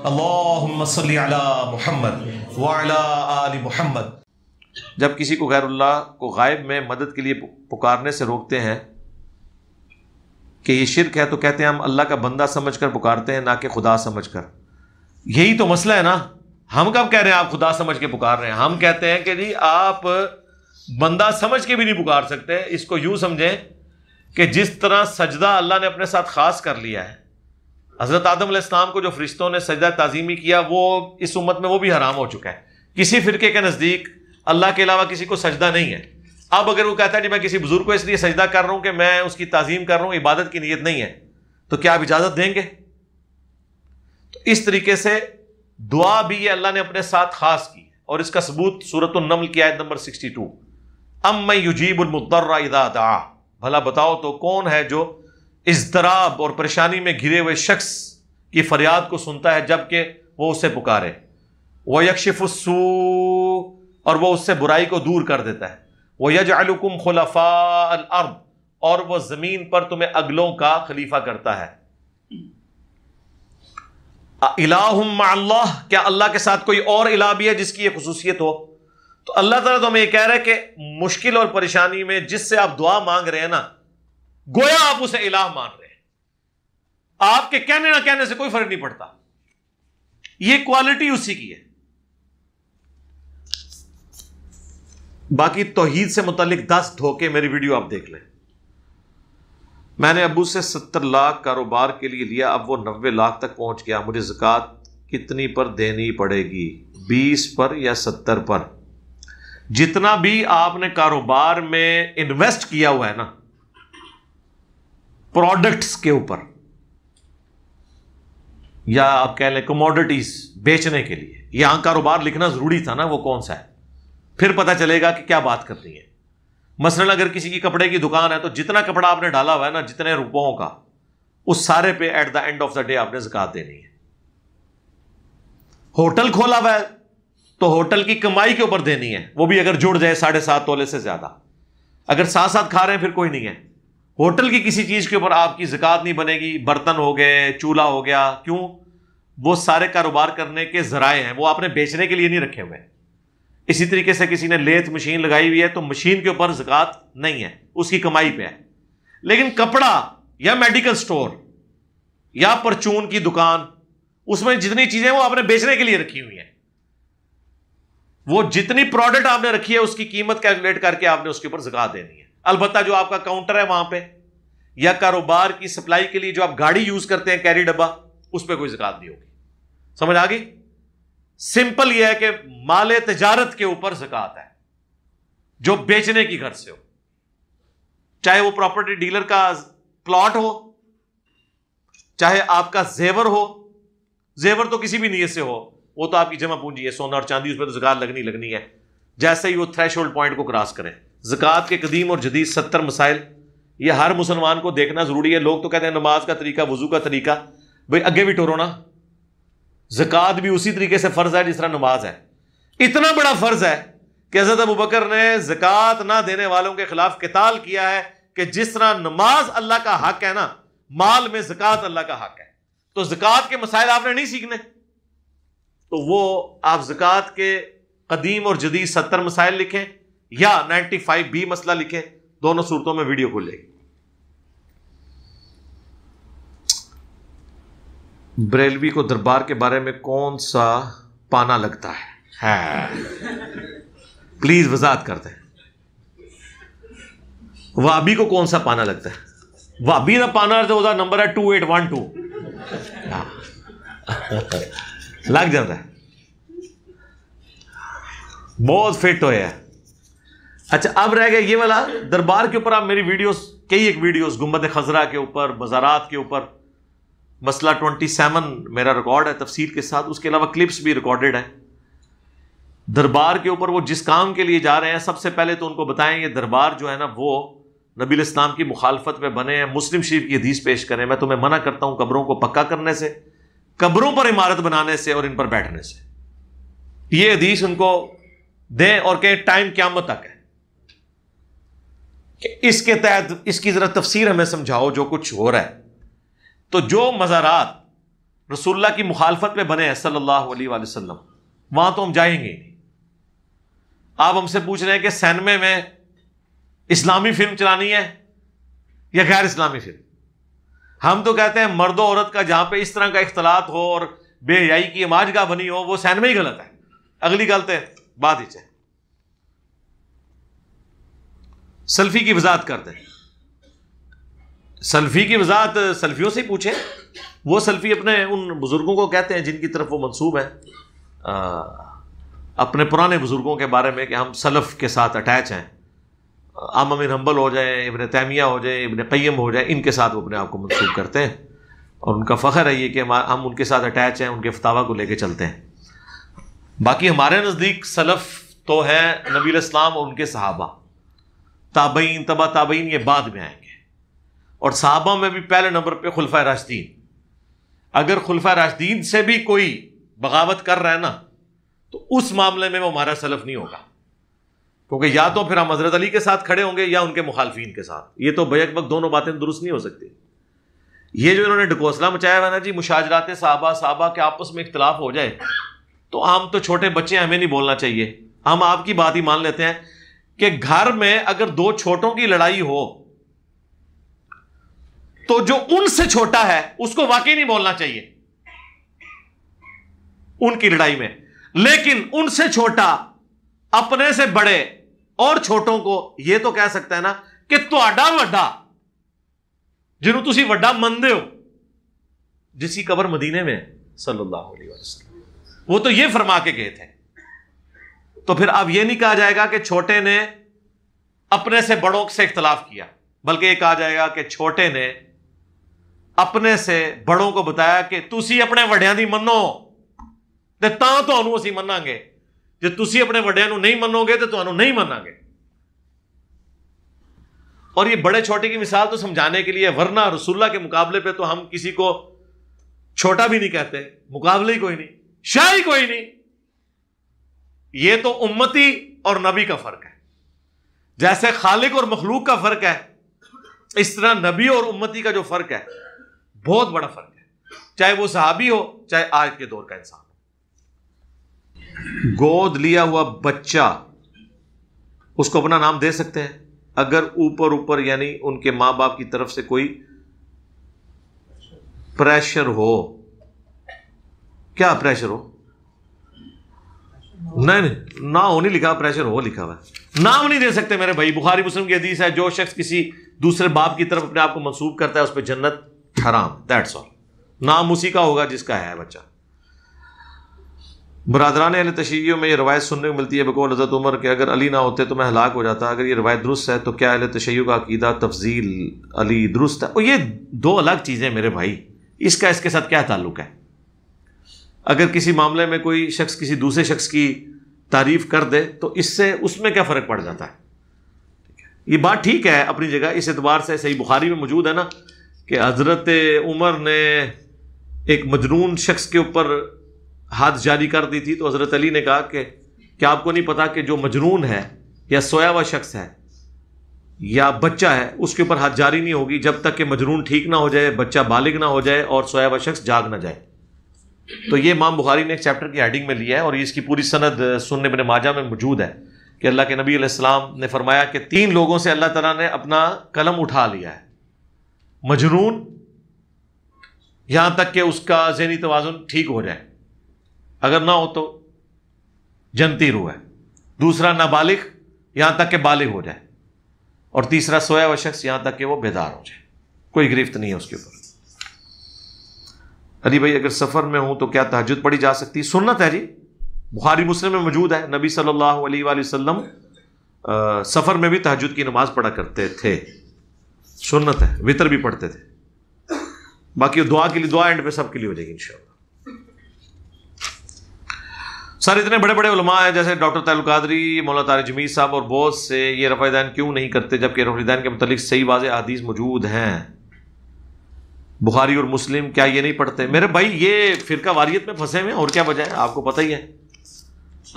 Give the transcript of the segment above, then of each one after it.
اللہم صلی علی محمد وعلی آل محمد۔ جب کسی کو غیر اللہ کو غائب میں مدد کے لیے پکارنے سے روکتے ہیں کہ یہ شرک ہے، تو کہتے ہیں ہم اللہ کا بندہ سمجھ کر پکارتے ہیں، نہ کہ خدا سمجھ کر۔ یہی تو مسئلہ ہے نا، ہم کب کہہ رہے ہیں آپ خدا سمجھ کے پکار رہے ہیں؟ ہم کہتے ہیں کہ جی آپ بندہ سمجھ کے بھی نہیں پکار سکتے۔ اس کو یوں سمجھیں کہ جس طرح سجدہ اللہ نے اپنے ساتھ خاص کر لیا ہے، حضرت آدم علیہ السلام کو جو فرشتوں نے سجدہ تعظیمی کیا، وہ اس امت میں وہ بھی حرام ہو چکا ہے۔ کسی فرقے کے نزدیک اللہ کے علاوہ کسی کو سجدہ نہیں ہے۔ اب اگر وہ کہتا ہے جی میں کسی بزرگ کو اس لیے سجدہ کر رہا ہوں کہ میں اس کی تعظیم کر رہا ہوں، عبادت کی نیت نہیں ہے، تو کیا آپ اجازت دیں گے؟ تو اس طریقے سے دعا بھی یہ اللہ نے اپنے ساتھ خاص کی، اور اس کا ثبوت سورۃ النمل کی آیت نمبر 62، امن یجیب المضطر اذا دعا، بھلا بتاؤ تو کون ہے جو اضطراب اور پریشانی میں گھرے ہوئے شخص کی فریاد کو سنتا ہے جب کہ وہ اسے پکارے، وَيَكْشِفُ السُّوءَ، اور وہ اس سے برائی کو دور کر دیتا ہے، وَيَجْعَلُكُمْ خُلَفَاءَ الْأَرْضِ، اور وہ زمین پر تمہیں اگلوں کا خلیفہ کرتا ہے۔ الہ مع اللہ، کیا اللہ کے ساتھ کوئی اور الہ بھی ہے جس کی یہ خصوصیت ہو؟ تو اللہ تعالیٰ تو ہمیں یہ کہہ رہا ہے کہ مشکل اور پریشانی میں جس سے آپ دعا مانگ رہے ہیں نا، گویا آپ اسے الہ مان رہے ہیں۔ آپ کے کہنے نہ کہنے سے کوئی فرق نہیں پڑتا، یہ کوالٹی اسی کی ہے۔ باقی توحید سے متعلق 10 دھوکے میری ویڈیو آپ دیکھ لیں۔ میں نے ابو سے 70 لاکھ کاروبار کے لیے لیا، اب وہ 90 لاکھ تک پہنچ گیا، مجھے زکوٰۃ کتنی پر دینی پڑے گی؟ 20 پر یا 70 پر؟ جتنا بھی آپ نے کاروبار میں انویسٹ کیا ہوا ہے نا، پروڈکٹس کے اوپر، یا آپ کہہ لیں کموڈٹیز بیچنے کے لیے، یہاں کاروبار لکھنا ضروری تھا نا، وہ کون سا ہے، پھر پتہ چلے گا کہ کیا بات کرنی ہے۔ مثلا اگر کسی کی کپڑے کی دکان ہے تو جتنا کپڑا آپ نے ڈالا ہوا ہے نا، جتنے روپوں کا، اس سارے پہ at the end of the day آپ نے زکوٰۃ دینی ہے۔ ہوٹل کھولا ہوا ہے تو ہوٹل کی کمائی کے اوپر دینی ہے، وہ بھی اگر جڑ جائے 7.5 تولے سے زیادہ۔ اگر ساتھ ساتھ کھا رہے ہیں پھر کوئی نہیں ہے۔ ہوٹل کی کسی چیز کے اوپر آپ کی زکوٰۃ نہیں بنے گی، برتن ہو گئے، چولہا ہو گیا، کیوں؟ وہ سارے کاروبار کرنے کے ذرائع ہیں، وہ آپ نے بیچنے کے لیے نہیں رکھے ہوئے۔ اسی طریقے سے کسی نے لیتھ مشین لگائی ہوئی ہے تو مشین کے اوپر زکوٰۃ نہیں ہے، اس کی کمائی پہ ہے۔ لیکن کپڑا یا میڈیکل سٹور یا پرچون کی دکان، اس میں جتنی چیزیں وہ آپ نے بیچنے کے لیے رکھی ہوئی ہیں، وہ جتنی پروڈکٹ آپ نے رکھی ہے اس کی قیمت کیلکولیٹ کر کے آپ نے اس کے اوپر زکوٰۃ دینی ہے۔ البتہ جو آپ کا کاؤنٹر ہے وہاں پہ، یا کاروبار کی سپلائی کے لیے جو آپ گاڑی یوز کرتے ہیں کیری ڈبہ، اس پہ کوئی زکوٰۃ نہیں ہوگی۔ سمجھ آ گئی؟ سمپل یہ ہے کہ مال تجارت کے اوپر زکوٰۃ ہے جو بیچنے کی غرض سے ہو، چاہے وہ پراپرٹی ڈیلر کا پلاٹ ہو، چاہے آپ کا زیور ہو۔ زیور تو کسی بھی نیت سے ہو، وہ تو آپ کی جمع پونجی ہے، سونا اور چاندی، اس پہ تو زکوٰۃ لگنی ہے، جیسے ہی وہ تھریش ہولڈ پوائنٹ کو کراس کریں۔ زکوٰۃ کے قدیم اور جدید 70 مسائل، یہ ہر مسلمان کو دیکھنا ضروری ہے۔ لوگ تو کہتے ہیں نماز کا طریقہ، وضو کا طریقہ، بھئی اگے بھی ٹورو نا، زکوٰۃ بھی اسی طریقے سے فرض ہے جس طرح نماز ہے۔ اتنا بڑا فرض ہے کہ حضرت ابوبکر نے زکوٰۃ نہ دینے والوں کے خلاف قتال کیا ہے کہ جس طرح نماز اللہ کا حق ہے نا، مال میں زکوٰۃ اللہ کا حق ہے۔ تو زکوٰۃ کے مسائل آپ نے نہیں سیکھنے، تو وہ آپ زکوٰۃ کے قدیم اور جدید 70 مسائل لکھیں یا 95B مسئلہ لکھیں، دونوں صورتوں میں ویڈیو کھل جائے گی۔ بریلوی کو دربار کے بارے میں کون سا پانا لگتا ہے؟ پلیز وضاحت کر دیں۔ وابی کو کون سا پانا لگتا ہے؟ وابی کا پانا تو وہ نمبر ہے 2812 لگ جاتا ہے، بہت فٹ ہویا ہے۔ اچھا اب رہ گیا یہ والا دربار کے اوپر، آپ میری ویڈیوز، کئی ایک ویڈیوز گنبد خضرا کے اوپر، مزارات کے اوپر، مسئلہ 27 میرا ریکارڈ ہے تفصیل کے ساتھ، اس کے علاوہ کلپس بھی ریکارڈڈ ہیں۔ دربار کے اوپر وہ جس کام کے لیے جا رہے ہیں، سب سے پہلے تو ان کو بتائیں یہ دربار جو ہے نا وہ نبی الاسلام کی مخالفت میں بنے ہیں۔ مسلم شریف کی حدیث پیش کریں، میں تمہیں منع کرتا ہوں قبروں کو پکا کرنے سے، قبروں پر عمارت بنانے سے اور ان پر بیٹھنے سے۔ یہ حدیث ان کو دیں اور کہیں ٹائم قیامت تک ہے کہ اس کے تحت اس کی ذرا تفسیر ہمیں سمجھاؤ جو کچھ ہو رہا ہے۔ تو جو مزارات رسول اللہ کی مخالفت میں بنے ہیں صلی اللہ علیہ وآلہ وسلم، وہاں تو ہم جائیں گے ہی نہیں۔ آپ ہم سے پوچھ رہے ہیں کہ سینمے میں اسلامی فلم چلانی ہے یا غیر اسلامی فلم؟ ہم تو کہتے ہیں مرد و عورت کا جہاں پہ اس طرح کا اختلاط ہو اور بے حیائی کی عماج گاہ بنی ہو وہ سینما ہی غلط ہے، اگلی غلط ہے بات ہی چاہے۔ سلفی کی وضاحت کرتے ہیں، سلفی کی وضاحت سلفیوں سے ہی پوچھیں، وہ سلفی اپنے ان بزرگوں کو کہتے ہیں جن کی طرف وہ منسوب ہیں، اپنے پرانے بزرگوں کے بارے میں کہ ہم سلف کے ساتھ اٹیچ ہیں، امام بن حنبل ہو جائیں، ابن تیمیہ ہو جائیں، ابن قیم ہو جائیں، ان کے ساتھ وہ اپنے آپ کو منسوب کرتے ہیں، اور ان کا فخر ہے یہ کہ ہم ان کے ساتھ اٹیچ ہیں، ان کے فتاویٰ کو لے کے چلتے ہیں۔ باقی ہمارے نزدیک سلف تو ہے نبی علیہ السلام اور ان کے صحابہ، تابعین، تبع تابعین یہ بعد میں آئیں گے، اور صحابہ میں بھی پہلے نمبر پہ خلفائے راشدین۔ اگر خلفائے راشدین سے بھی کوئی بغاوت کر رہا ہے نا تو اس معاملے میں وہ ہمارا سلف نہیں ہوگا، کیونکہ یا تو پھر ہم حضرت علی کے ساتھ کھڑے ہوں گے یا ان کے مخالفین کے ساتھ، یہ تو بیک وقت دونوں باتیں درست نہیں ہو سکتی۔ یہ جو انہوں نے ڈھکوسلا مچایا ہوا نا جی، مشاجرات صحابہ کے آپس میں اختلاف ہو جائے تو ہم تو چھوٹے بچے ہیں، ہمیں نہیں بولنا چاہیے، ہم آپ کی بات ہی مان لیتے ہیں کہ گھر میں اگر دو چھوٹوں کی لڑائی ہو تو جو ان سے چھوٹا ہے اس کو واقعی نہیں بولنا چاہیے ان کی لڑائی میں، لیکن ان سے چھوٹا اپنے سے بڑے اور چھوٹوں کو یہ تو کہہ سکتا ہے نا کہ تہاڈا وڈا جنہوں تسی وڈا مندے ہو، جس کی قبر مدینے میں صلی اللہ علیہ وسلم، وہ تو یہ فرما کے گئے تھے۔ تو پھر اب یہ نہیں کہا جائے گا کہ چھوٹے نے اپنے سے بڑوں سے اختلاف کیا، بلکہ یہ کہا جائے گا کہ چھوٹے نے اپنے سے بڑوں کو بتایا کہ تسی اپنے وڈیاں دی منو تے تاں تانوں اسی مناں گے، جے تسی اپنے وڈیاں نو نہیں منو گے تے تانوں نہیں مناں گے۔ اور یہ بڑے چھوٹے کی مثال تو سمجھانے کے لیے، ورنہ رسول اللہ کے مقابلے پہ تو ہم کسی کو چھوٹا بھی نہیں کہتے، مقابلے ہی کوئی نہیں، شاہ ہی کوئی نہیں۔ یہ تو امتی اور نبی کا فرق ہے، جیسے خالق اور مخلوق کا فرق ہے، اس طرح نبی اور امتی کا جو فرق ہے بہت بڑا فرق ہے، چاہے وہ صحابی ہو چاہے آج کے دور کا انسان ہو۔ گود لیا ہوا بچہ اس کو اپنا نام دے سکتے ہیں اگر اوپر یعنی ان کے ماں باپ کی طرف سے کوئی پریشر ہو؟ کیا پریشر ہو؟ نہیں نہ ہو نہیں لکھا، پریشر ہو لکھا ہوا ہے، نام نہیں دے سکتے میرے بھائی۔ بخاری مسلم کی حدیث ہے، جو شخص کسی دوسرے باپ کی طرف اپنے آپ کو منسوب کرتا ہے اس پہ جنت حرام، دیٹس آل۔ نام اسی کا ہوگا جس کا ہے بچہ۔ برادران اہل تشیع میں یہ روایت سننے کو ملتی ہے بقول حضرت عمر کہ اگر علی نہ ہوتے تو میں ہلاک ہو جاتا۔ اگر یہ روایت درست ہے تو کیا اہل تشیع کا عقیدہ تفضیل علی درست ہے؟ اور یہ دو الگ چیزیں میرے بھائی، اس کا اس کے ساتھ کیا تعلق ہے؟ اگر کسی معاملے میں کوئی شخص کسی دوسرے شخص کی تعریف کر دے تو اس سے اس میں کیا فرق پڑ جاتا ہے؟ یہ بات ٹھیک ہے اپنی جگہ، اس اعتبار سے صحیح بخاری میں موجود ہے نا کہ حضرت عمر نے ایک مجنون شخص کے اوپر حد جاری کر دی تھی، تو حضرت علی نے کہا کہ کیا آپ کو نہیں پتا کہ جو مجنون ہے یا سویا ہوا شخص ہے یا بچہ ہے اس کے اوپر حد جاری نہیں ہوگی جب تک کہ مجنون ٹھیک نہ ہو جائے، بچہ بالغ نہ ہو جائے اور سویا ہوا شخص جاگ نہ جائے۔ تو یہ امام بخاری نے ایک چیپٹر کی ہیڈنگ میں لیا ہے، اور اس کی پوری سند سنن ابن ماجہ میں موجود ہے کہ اللہ کے نبی علیہ السلام نے فرمایا کہ 3 لوگوں سے اللہ تعالیٰ نے اپنا قلم اٹھا لیا ہے، مجنون یہاں تک کہ اس کا ذہنی توازن ٹھیک ہو جائے، اگر نہ ہو تو جنتی روح ہے، دوسرا نابالغ یہاں تک کہ بالغ ہو جائے، اور تیسرا سویا ہوا شخص یہاں تک کہ وہ بیدار ہو جائے، کوئی گرفت نہیں ہے اس کے اوپر۔ علی بھائی اگر سفر میں ہوں تو کیا تہجد پڑھی جا سکتی؟ سنت ہے جی، بخاری مسلم میں موجود ہے، نبی صلی اللہ علیہ وآلہ وسلم سفر میں بھی تہجد کی نماز پڑھا کرتے تھے، سنت ہے، وتر بھی پڑھتے تھے۔ باقی دعا کے لیے دعا اینڈ پہ سب کے لیے ہو جائے گی انشاءاللہ۔ سر اتنے بڑے بڑے علماء ہیں جیسے ڈاکٹر طاہر القادری، مولانا طارق جمیل صاحب اور بہت سے، یہ رفع دین کیوں نہیں کرتے جبکہ رفع دین کے متعلق صحیح واضح حدیث موجود ہیں؟ بخاری اور مسلم کیا یہ نہیں پڑھتے؟ میرے بھائی یہ فرقہ واریت میں پھنسے ہوئے ہیں، اور کیا وجہ ہے آپ کو پتہ ہی ہے۔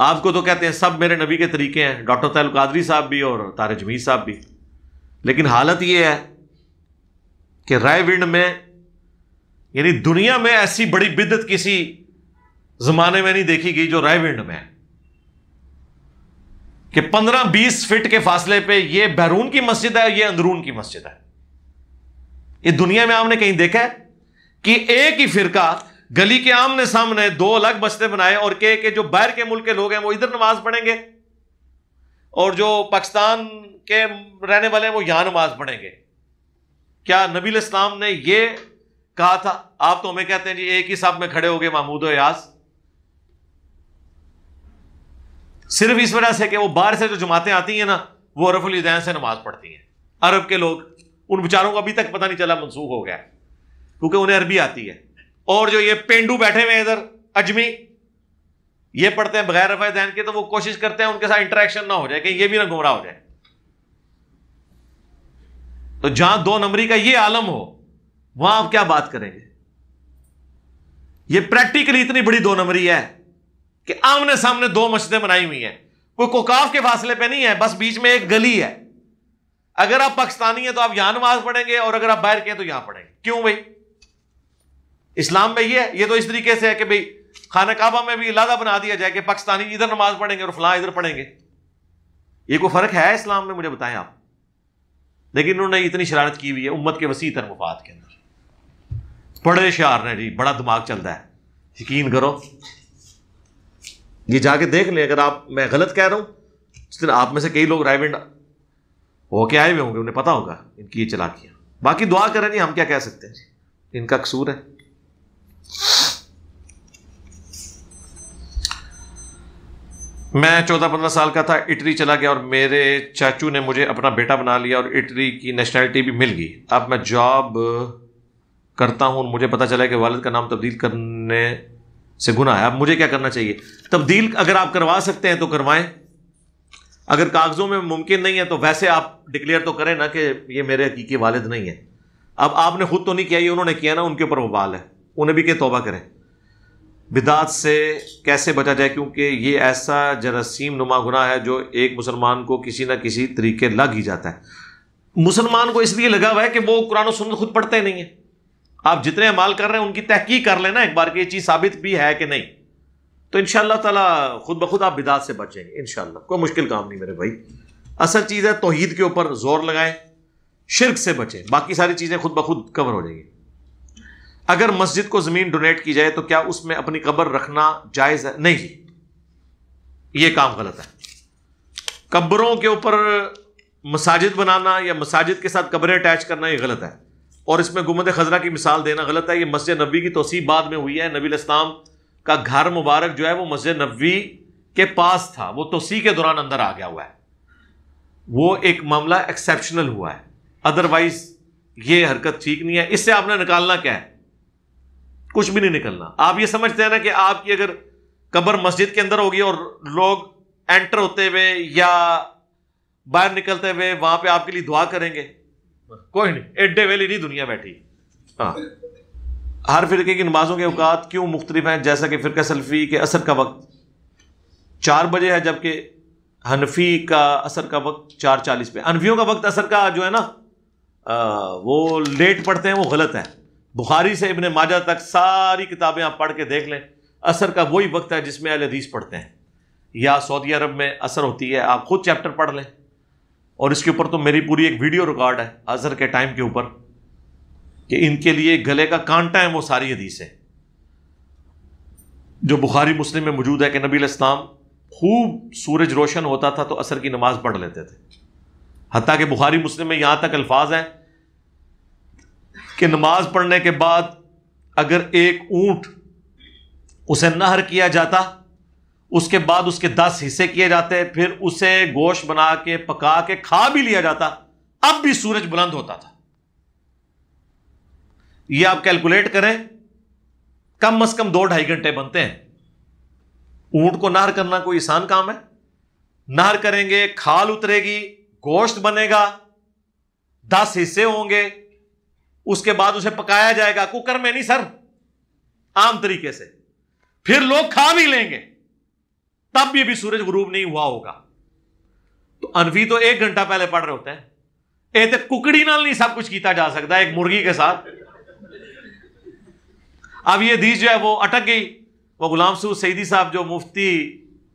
آپ کو تو کہتے ہیں سب میرے نبی کے طریقے ہیں، ڈاکٹر طاہر القادری صاحب بھی اور طارق جمیل صاحب بھی، لیکن حالت یہ ہے کہ رائے ونڈ میں یعنی دنیا میں ایسی بڑی بدعت کسی زمانے میں نہیں دیکھی گئی جو رائے ونڈ میں ہے کہ 15-20 فٹ کے فاصلے پہ یہ بیرون کی مسجد ہے، یہ اندرون کی مسجد ہے. یہ دنیا میں آپ نے کہیں دیکھا ہے کہ ایک ہی فرقہ گلی کے آمنے سامنے 2 الگ مسجدیں بنائے اور کہ جو باہر کے ملک کے لوگ ہیں وہ ادھر نماز پڑھیں گے اور جو پاکستان کے رہنے والے ہیں وہ یہاں نماز پڑھیں گے؟ کیا نبی علیہ السلام نے یہ کہا تھا؟ آپ تو ہمیں کہتے ہیں جی ایک ہی صف میں کھڑے ہو گئے محمود و ایاز. صرف اس وجہ سے کہ وہ باہر سے جو جماعتیں آتی ہیں نا وہ رفع الیدین سے نماز پڑھتی ہیں. عرب کے لوگ، ان بیچاروں کو ابھی تک پتہ نہیں چلا منسوخ ہو گیا کیونکہ انہیں عربی آتی ہے. اور جو یہ پینڈو بیٹھے ہوئے ادھر اجمی، یہ پڑھتے ہیں بغیر رفع الیدین کے، تو وہ کوشش کرتے ہیں ان کے ساتھ انٹریکشن نہ ہو جائے کہ یہ بھی نہ گمراہ ہو جائے. تو جہاں 2 نمبری کا یہ عالم ہو وہاں آپ کیا بات کریں گے؟ یہ پریکٹیکلی اتنی بڑی 2 نمبری ہے کہ آمنے سامنے 2 مسجدیں بنائی ہوئی ہیں، کوئی کوکاف کے فاصلے پہ نہیں ہے، بس بیچ میں ایک گلی ہے. اگر آپ پاکستانی ہیں تو آپ یہاں نماز پڑھیں گے اور اگر آپ باہر کے ہیں تو یہاں پڑھیں گے. کیوں بھائی؟ اسلام میں یہ تو اس طریقے سے ہے کہ بھئی خانہ کعبہ میں بھی علیحدہ بنا دیا جائے کہ پاکستانی ادھر نماز پڑھیں گے اور فلاں ادھر پڑھیں گے. یہ کوئی فرق ہے اسلام میں؟ مجھے بتائیں آپ. لیکن انہوں نے اتنی شرارت کی ہوئی ہے امت کے وسیع تر مفاد کے اندر. بڑے شعار نے جی، بڑا دماغ چلتا ہے، یقین کرو یہ جا کے دیکھ لیں. اگر میں غلط کہہ رہا ہوں، آپ میں سے کئی لوگ رائے ونڈ ہو کے آئے ہوئے ہوں گے، انہیں پتا ہوگا ان کی یہ چالاکیاں. باقی دعا کریں جی، ہم کیا کہہ سکتے ہیں جی، ان کا قصور ہے. میں 14-15 سال کا تھا، اٹلی چلا گیا اور میرے چاچو نے مجھے اپنا بیٹا بنا لیا اور اٹلی کی نیشنلٹی بھی مل گئی. اب میں جاب کرتا ہوں، مجھے پتا چلا کہ والد کا نام تبدیل کرنے سے گناہ ہے. اب مجھے کیا کرنا چاہیے؟ تبدیل اگر آپ کروا سکتے ہیں تو کروائیں. اگر کاغذوں میں ممکن نہیں ہے تو ویسے آپ ڈکلیئر تو کریں نا کہ یہ میرے حقیقی والد نہیں ہے. اب آپ نے خود تو نہیں کیا، یہ انہوں نے کیا نا، ان کے اوپر وبال ہے، انہیں بھی کہ توبہ کریں. بدعات سے کیسے بچا جائے؟ کیونکہ یہ ایسا جراثیم نما گناہ ہے جو ایک مسلمان کو کسی نہ کسی طریقے لگ ہی جاتا ہے. مسلمان کو اس لیے لگا ہوا ہے کہ وہ قرآن و سنت خود پڑھتے نہیں ہیں. آپ جتنے اعمال کر رہے ہیں ان کی تحقیق کر لینا ایک بار کہ یہ چیز ثابت بھی ہے کہ نہیں، تو انشاءاللہ تعالی خود بخود آپ بدعات سے بچ جائیں گے انشاءاللہ. کوئی مشکل کام نہیں میرے بھائی. اصل چیز ہے توحید کے اوپر زور لگائیں، شرک سے بچیں، باقی ساری چیزیں خود بخود کور ہو جائیں گی. اگر مسجد کو زمین ڈونیٹ کی جائے تو کیا اس میں اپنی قبر رکھنا جائز ہے؟ نہیں جی، یہ کام غلط ہے. قبروں کے اوپر مساجد بنانا یا مساجد کے ساتھ قبریں اٹیچ کرنا یہ غلط ہے، اور اس میں گنبد خضرا کی مثال دینا غلط ہے. یہ مسجد نبوی کی توسیع بعد میں ہوئی ہے. نبی علیہ السلام کا گھر مبارک جو ہے وہ مسجد نبوی کے پاس تھا، وہ توسیع کے دوران اندر آ گیا ہوا ہے. وہ ایک معاملہ ایکسیپشنل ہوا ہے، ادروائز یہ حرکت ٹھیک نہیں ہے. اس سے آپ نے نکالنا کیا ہے؟ کچھ بھی نہیں نکلنا. آپ یہ سمجھتے ہیں نا کہ آپ کی اگر قبر مسجد کے اندر ہوگی اور لوگ انٹر ہوتے ہوئے یا باہر نکلتے ہوئے وہاں پہ آپ کے لیے دعا کریں گے؟ کوئی نہیں، ایڈے ویلی نہیں دنیا بیٹھی. ہاں، ہر فرقے کی نمازوں کے اوقات کیوں مختلف ہیں؟ جیسا کہ فرقہ سلفی کے عصر کا وقت 4 بجے ہے جبکہ حنفی کا عصر کا وقت 4:40 پہ. حنفیوں کا وقت عصر کا جو ہے نا وہ لیٹ پڑھتے ہیں، وہ غلط ہے. بخاری سے ابن ماجہ تک ساری کتابیں آپ پڑھ کے دیکھ لیں، عصر کا وہی وقت ہے جس میں اہل حدیث پڑھتے ہیں. یا سعودی عرب میں عصر ہوتی ہے، آپ خود چیپٹر پڑھ لیں. اور اس کے اوپر تو میری پوری ایک ویڈیو ریکارڈ ہے عصر کے ٹائم کے اوپر کہ ان کے لیے گلے کا کانٹا ہے وہ ساری حدیثیں جو بخاری مسلم میں موجود ہے کہ نبی علیہ السلام خوب سورج روشن ہوتا تھا تو عصر کی نماز پڑھ لیتے تھے. حتیٰ کہ بخاری مسلم میں یہاں تک الفاظ ہیں کہ نماز پڑھنے کے بعد اگر ایک اونٹ اسے نہر کیا جاتا، اس کے بعد اس کے 10 حصے کیے جاتے، پھر اسے گوشت بنا کے پکا کے کھا بھی لیا جاتا، اب بھی سورج بلند ہوتا تھا. یہ آپ کیلکولیٹ کریں، کم از کم 2-2.5 گھنٹے بنتے ہیں. اونٹ کو نہر کرنا کوئی آسان کام ہے؟ نہر کریں گے، کھال اترے گی، گوشت بنے گا، 10 حصے ہوں گے، اس کے بعد اسے پکایا جائے گا کوکر میں نہیں سر، عام طریقے سے، پھر لوگ کھا بھی لیں گے، تب بھی ابھی سورج غروب نہیں ہوا ہوگا. تو انفی تو 1 گھنٹہ پہلے پڑھ رہے ہوتے ہیں. اے تے ککڑی نال نہیں سب کچھ کیتا جا سکتا ایک مرغی کے ساتھ. اب یہ حدیث جو ہے وہ اٹک گئی. وہ غلام سعود سعیدی صاحب جو مفتی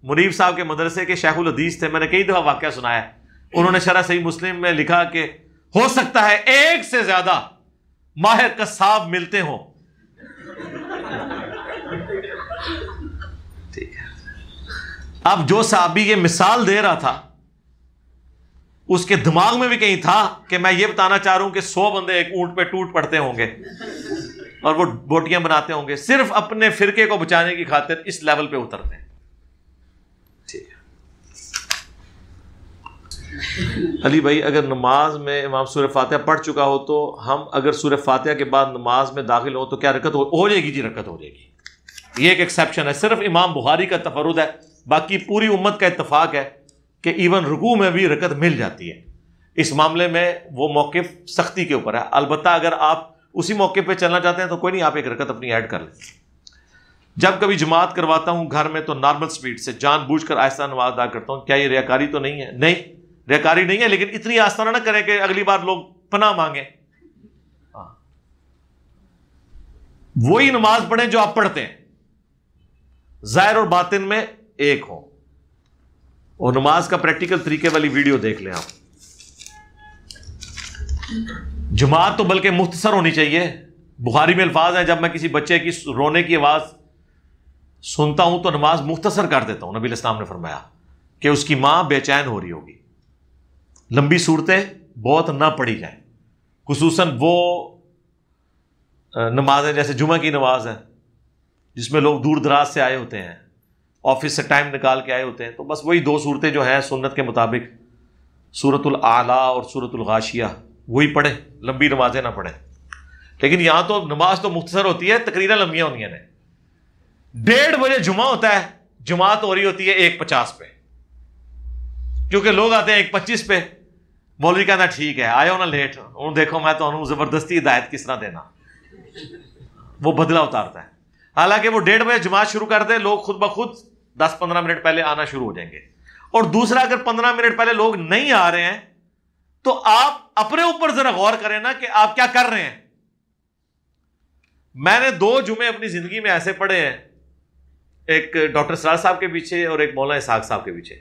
منیب صاحب کے مدرسے کے شیخ الحدیث تھے، میں نے کئی دفعہ واقعہ سنایا ہے، انہوں نے شرح صحیح مسلم میں لکھا کہ ہو سکتا ہے ایک سے زیادہ ماہر قصاب ملتے ہوں. ٹھیک ہے. اب جو صحابی یہ مثال دے رہا تھا اس کے دماغ میں بھی کہیں تھا کہ میں یہ بتانا چاہ رہا ہوں کہ 100 بندے ایک اونٹ پہ ٹوٹ پڑتے ہوں گے اور وہ بوٹیاں بناتے ہوں گے، صرف اپنے فرقے کو بچانے کی خاطر اس لیول پہ اترتے ہیں. ٹھیک ہے. علی بھائی اگر نماز میں امام سورہ فاتحہ پڑھ چکا ہو تو ہم اگر سورہ فاتحہ کے بعد نماز میں داخل ہو تو کیا رکعت ہو جائے گی؟ جی رکعت ہو جائے گی. یہ ایک ایکسیپشن ہے، صرف امام بخاری کا تفرد ہے، باقی پوری امت کا اتفاق ہے کہ ایون رکوع میں بھی رکعت مل جاتی ہے. اس معاملے میں وہ موقف سختی کے اوپر ہے. البتہ اگر آپ اسی موقع پہ چلنا چاہتے ہیں تو کوئی نہیں، آپ ایک رکعت اپنی ایڈ کر لیں. جب کبھی جماعت کرواتا ہوں گھر میں تو نارمل سپیڈ سے جان بوجھ کر آہستہ نماز ادا کرتا ہوں، کیا یہ ریاکاری تو نہیں ہے؟ نہیں، ریاکاری نہیں ہے، لیکن اتنی آستہ نہ کریں کہ اگلی بار لوگ پناہ مانگیں. وہی نماز پڑھیں جو آپ پڑھتے ہیں، ظاہر اور باطن میں ایک ہو. اور نماز کا پریکٹیکل طریقے والی ویڈیو دیکھ لیں آپ. جماعت تو بلکہ مختصر ہونی چاہیے. بخاری میں الفاظ ہیں جب میں کسی بچے کی رونے کی آواز سنتا ہوں تو نماز مختصر کر دیتا ہوں. نبی علیہ السلام نے فرمایا کہ اس کی ماں بے چین ہو رہی ہوگی. لمبی صورتیں بہت نہ پڑھی جائیں، خصوصاً وہ نمازیں جیسے جمعہ کی نماز ہے جس میں لوگ دور دراز سے آئے ہوتے ہیں، آفس سے ٹائم نکال کے آئے ہوتے ہیں، تو بس وہی 2 صورتیں جو ہیں سنت کے مطابق سورۃ الاعلیٰ اور سورۃ الغاشیہ وہی پڑھیں، لمبی نمازیں نہ پڑھیں. لیکن یہاں تو نماز تو مختصر ہوتی ہے، تقریریں لمبیاں ہوتی ہیں. 1:30 بجے جمعہ ہوتا ہے، جماعت ہو رہی ہوتی ہے 1:50 پہ، کیونکہ لوگ آتے ہیں 1:25 پہ. مولوی کہنا ٹھیک ہے آئے ہو نا لیٹ، انہوں دیکھو میں تو انہوں زبردستی ہدایت کس طرح دینا، وہ بدلہ اتارتا ہے. حالانکہ وہ 1:30 بجے جماعت شروع کر دے، لوگ خود بخود 10-15 منٹ پہلے آنا شروع ہو جائیں گے. اور دوسرا اگر 15 منٹ پہلے لوگ نہیں آ رہے ہیں تو آپ اپنے اوپر ذرا غور کریں نا کہ آپ کیا کر رہے ہیں. میں نے 2 جمعے اپنی زندگی میں ایسے پڑھے ہیں، ایک ڈاکٹر سراج صاحب کے پیچھے اور ایک مولانا اسحاق صاحب کے پیچھے،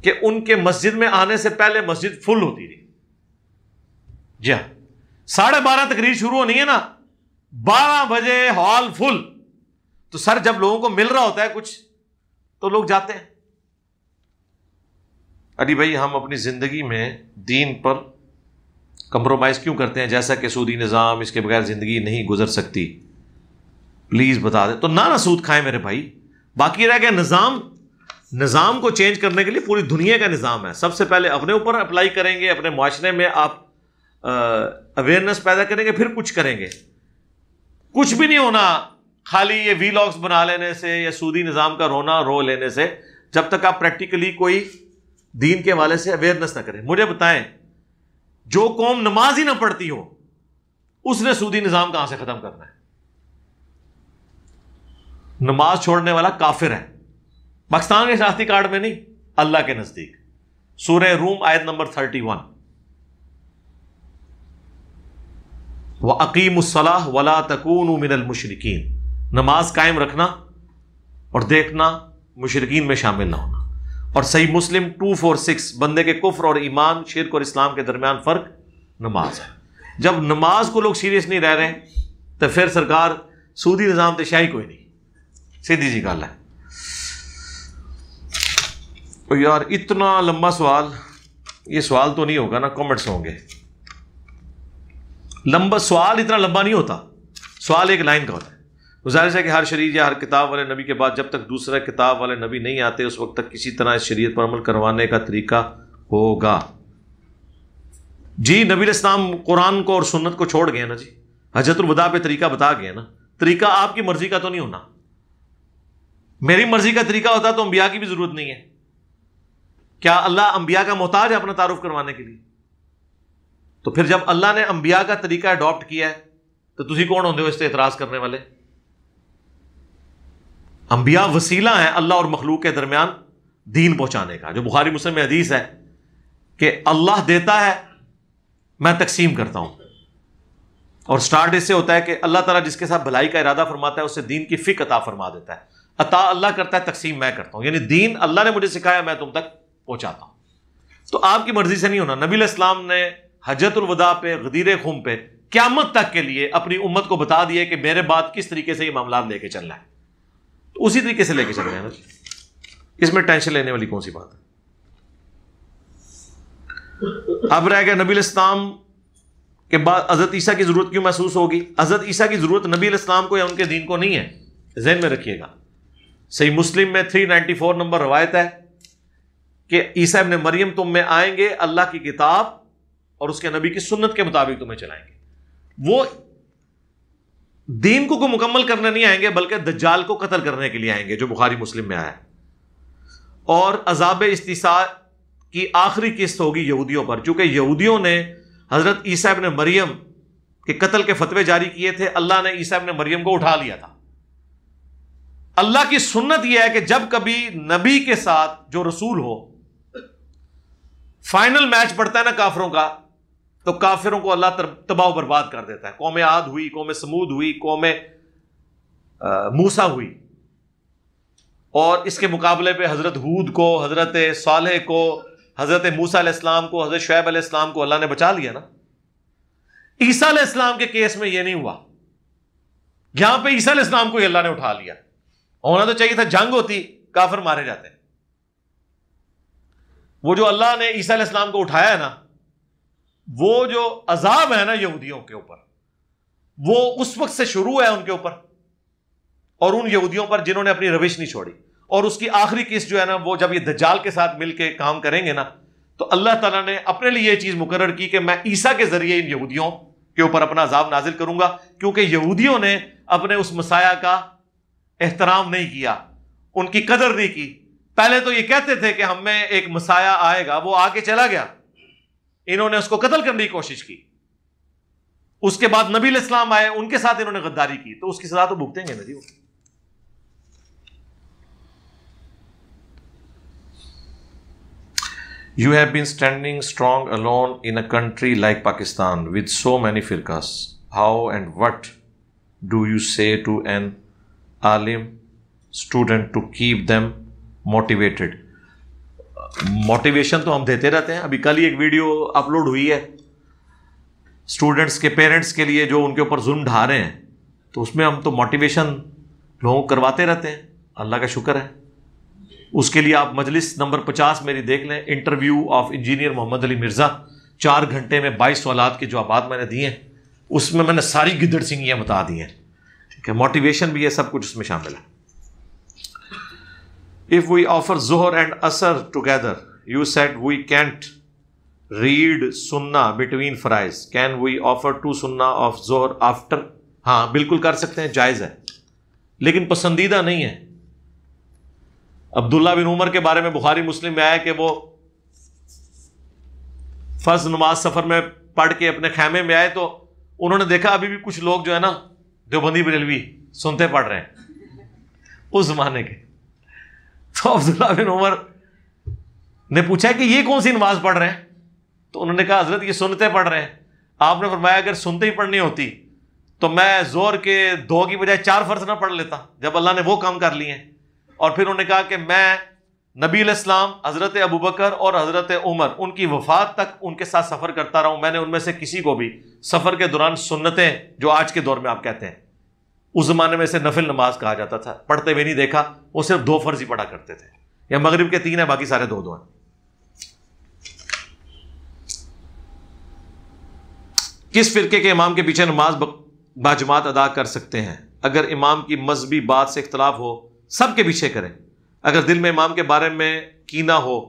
کہ ان کے مسجد میں آنے سے پہلے مسجد فل ہوتی رہی. جی ہاں، 12:30 تقریر شروع ہونی ہے نا، 12 بجے ہال فل. تو سر جب لوگوں کو مل رہا ہوتا ہے کچھ تو لوگ جاتے ہیں. علی بھائی ہم اپنی زندگی میں دین پر کمپرومائز کیوں کرتے ہیں؟ جیسا کہ سودی نظام، اس کے بغیر زندگی نہیں گزر سکتی، پلیز بتا دیں. تو نہ سود کھائیں میرے بھائی. باقی رہ گیا نظام کو چینج کرنے کے لیے پوری دنیا کا نظام ہے. سب سے پہلے اپنے اوپر اپلائی کریں گے، اپنے معاشرے میں آپ اویئرنیس پیدا کریں گے، پھر کچھ کریں گے. کچھ بھی نہیں ہونا خالی یہ ویلاگز بنا لینے سے یا سودی نظام کا رونا رو لینے سے، جب تک آپ پریکٹیکلی کوئی دین کے حوالے سے اویئرنیس نہ کریں. مجھے بتائیں جو قوم نماز ہی نہ پڑھتی ہو اس نے سودی نظام کہاں سے ختم کرنا ہے؟ نماز چھوڑنے والا کافر ہے. پاکستان کے شناختی کارڈ میں نہیں، اللہ کے نزدیک. سورہ روم آیت نمبر 31، وَأَقِيمُوا الصَّلَاةَ وَلَا تَكُونُوا مِنَ الْمُشْرِكِينَ. نماز قائم رکھنا اور دیکھنا مشرکین میں شامل نہ ہونا. اور صحیح مسلم 246، بندے کے کفر اور ایمان، شرک اور اسلام کے درمیان فرق نماز ہے. جب نماز کو لوگ سیریس نہیں رہ رہے تو پھر سرکار سودی نظام تے شاہی کوئی نہیں. سیدھی سی گل ہے. یار اتنا لمبا سوال، یہ سوال تو نہیں ہوگا نا، کمنٹس ہوں گے. لمبا سوال اتنا لمبا نہیں ہوتا، سوال ایک لائن کا ہوتا ہے. گزارش ہے کہ ہر شریعت یا ہر کتاب والے نبی کے بعد جب تک دوسرا کتاب والے نبی نہیں آتے اس وقت تک کسی طرح اس شریعت پر عمل کروانے کا طریقہ ہوگا. جی نبی علیہ السلام قرآن کو اور سنت کو چھوڑ گئے نا جی، حجۃ الوداع پہ طریقہ بتا گئے نا. طریقہ آپ کی مرضی کا تو نہیں ہونا. میری مرضی کا طریقہ ہوتا تو انبیاء کی بھی ضرورت نہیں ہے. کیا اللہ انبیاء کا محتاج ہے اپنا تعارف کروانے کے لیے؟ تو پھر جب اللہ نے انبیاء کا طریقہ اڈاپٹ کیا ہے تو تسی کون ہوندے ہو اس سے اعتراض کرنے والے؟ انبیاء وسیلہ ہیں اللہ اور مخلوق کے درمیان دین پہنچانے کا. جو بخاری مسلم میں حدیث ہے کہ اللہ دیتا ہے میں تقسیم کرتا ہوں. اور سٹارٹ اس سے ہوتا ہے کہ اللہ تعالیٰ جس کے ساتھ بھلائی کا ارادہ فرماتا ہے اسے دین کی فقہ عطا فرما دیتا ہے. عطا اللہ کرتا ہے، تقسیم میں کرتا ہوں. یعنی دین اللہ نے مجھے سکھایا، میں تم تک پہنچاتا ہوں. تو آپ کی مرضی سے نہیں ہونا. نبی علیہ السلام نے حجۃ الوداع پہ، غدیر خم پہ، قیامت تک کے لیے اپنی امت کو بتا دیا کہ میرے بعد کس طریقے سے یہ معاملات لے کے چلنا ہے. تو اسی طریقے سے لے کے چل رہے ہیں نا. اس میں ٹینشن لینے والی کون سی بات ہے؟ اب رہ گیا نبی علیہ السلام کے بعد حضرت عیسیٰ کی ضرورت کیوں محسوس ہوگی؟ حضرت عیسیٰ کی ضرورت نبی علیہ السلام کو یا ان کے دین کو نہیں ہے. ذہن میں رکھیے گا. صحیح مسلم میں 394 نمبر روایت ہے کہ عیسیٰ ابن مریم تم میں آئیں گے، اللہ کی کتاب اور اس کے نبی کی سنت کے مطابق تمہیں چلائیں گے. وہ دین کو مکمل کرنے نہیں آئیں گے بلکہ دجال کو قتل کرنے کے لیے آئیں گے، جو بخاری مسلم میں آیا ہے. اور عذاب استیصال کی آخری قسط ہوگی یہودیوں پر، چونکہ یہودیوں نے حضرت عیسیٰ ابن مریم کے قتل کے فتوے جاری کیے تھے. اللہ نے عیسیٰ ابن مریم کو اٹھا لیا تھا. اللہ کی سنت یہ ہے کہ جب کبھی نبی کے ساتھ جو رسول ہو فائنل میچ پڑتا ہے نا کافروں کا، تو کافروں کو اللہ تباہ و برباد کر دیتا ہے. قوم عاد ہوئی، قوم سمود ہوئی، قوم موسیٰ ہوئی، اور اس کے مقابلے پہ حضرت ہود کو، حضرت صالح کو، حضرت موسیٰ علیہ السلام کو، حضرت شعیب علیہ السلام کو اللہ نے بچا لیا نا. عیسیٰ علیہ السلام کے کیس میں یہ نہیں ہوا. یہاں پہ عیسیٰ علیہ السلام کو ہی اللہ نے اٹھا لیا. ہونا تو چاہیے تھا جنگ ہوتی، کافر مارے جاتے. وہ جو اللہ نے عیسیٰ علیہ السلام کو اٹھایا ہے نا، وہ جو عذاب ہے نا یہودیوں کے اوپر، وہ اس وقت سے شروع ہے ان کے اوپر اور ان یہودیوں پر جنہوں نے اپنی روش نہیں چھوڑی. اور اس کی آخری قسط جو ہے نا، وہ جب یہ دجال کے ساتھ مل کے کام کریں گے نا، تو اللہ تعالیٰ نے اپنے لیے یہ چیز مقرر کی کہ میں عیسیٰ کے ذریعے ان یہودیوں کے اوپر اپنا عذاب نازل کروں گا، کیونکہ یہودیوں نے اپنے اس مسیح کا احترام نہیں کیا، ان کی قدر نہیں کی. پہلے تو یہ کہتے تھے کہ ہم میں ایک مسیح آئے گا، وہ آ کے چلا گیا، انہوں نے اس کو قتل کرنے کی کوشش کی. اس کے بعد نبی علیہ السلام آئے، ان کے ساتھ انہوں نے غداری کی، تو اس کی سزا تو بھگتیں گے نا جی. You have been standing strong alone in a country like Pakistan with so many firqas. How and what do you say to an alim student to keep them motivated? Motivation تو ہم دیتے رہتے ہیں. ابھی کل ہی ایک ویڈیو اپلوڈ ہوئی ہے اسٹوڈنٹس کے پیرنٹس کے لیے جو ان کے اوپر ظلم ڈھا رہے ہیں، تو اس میں ہم تو موٹیویشن لوگوں کو کرواتے رہتے ہیں. اللہ کا شکر ہے. اس کے لیے آپ مجلس نمبر 50 میری دیکھ لیں، انٹرویو آف انجینئر محمد علی مرزا. 4 گھنٹے میں 22 سوالات کے جوابات میں نے دیے ہیں. اس میں نے ساری گدڑ سنگیاں بتا دی ہیں. ٹھیک ہے، موٹیویشن بھی ہے، سب کچھ اس میں شامل ہے. If we offer Zuhr and Asr together, you said we can't read Sunnah between fries. Can we offer 2 Sunnah of Zuhr after? ہاں بالکل کر سکتے ہیں، جائز ہے، لیکن پسندیدہ نہیں ہے. عبداللہ بن عمر کے بارے میں بخاری مسلم میں آیا کہ وہ فرض نماز سفر میں پڑھ کے اپنے خیمے میں آئے، تو انہوں نے دیکھا ابھی بھی کچھ لوگ جو ہے نا دیوبندی بریلوی سنتے پڑھ رہے ہیں اس زمانے کے. تو عبداللہ بن عمر نے پوچھا کہ یہ کون سی نماز پڑھ رہے ہیں؟ تو انہوں نے کہا حضرت یہ سنتے پڑھ رہے ہیں. آپ نے فرمایا اگر سنتے ہی پڑھنی ہوتی تو میں زور کے 2 کی بجائے 4 فرض نہ پڑھ لیتا، جب اللہ نے وہ کام کر لیے ہیں. اور پھر انہوں نے کہا کہ میں نبی علیہ السلام، حضرت ابوبکر اور حضرت عمر، ان کی وفات تک ان کے ساتھ سفر کرتا رہا ہوں. میں نے ان میں سے کسی کو بھی سفر کے دوران سنتیں جو آج کے دور میں آپ کہتے ہیں، اس زمانے میں اسے نفل نماز کہا جاتا تھا، پڑھتے ہوئے نہیں دیکھا. وہ صرف 2 فرض ہی پڑھا کرتے تھے، یا مغرب کے 3 ہیں، باقی سارے 2 ہیں. کس فرقے کے امام کے پیچھے نماز باجماعت ادا کر سکتے ہیں؟ اگر امام کی مذہبی بات سے اختلاف ہو سب کے پیچھے کریں. اگر دل میں امام کے بارے میں کینہ ہو،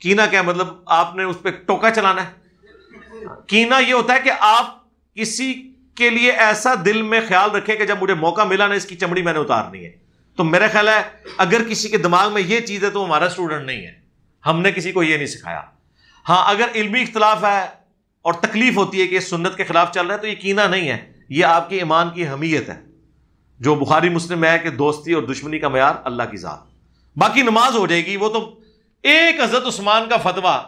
کینہ کیا مطلب؟ آپ نے اس پہ ٹوکا چلانا ہے. کینہ یہ ہوتا ہے کہ آپ کسی کے لیے ایسا دل میں خیال رکھیں کہ جب مجھے موقع ملا نا اس کی چمڑی میں نے اتارنی ہے. تو میرا خیال ہے اگر کسی کے دماغ میں یہ چیز ہے تو ہمارا اسٹوڈنٹ نہیں ہے، ہم نے کسی کو یہ نہیں سکھایا. ہاں اگر علمی اختلاف ہے اور تکلیف ہوتی ہے کہ یہ سنت کے خلاف چل رہا ہے تو یہ کینہ نہیں ہے، یہ آپ کے ایمان کی حمیت ہے، جو بخاری مسلم میں ہے کہ دوستی اور دشمنی کا معیار اللہ کی ذات. باقی نماز ہو جائے گی. وہ تو ایک حضرت عثمان کا فتویٰ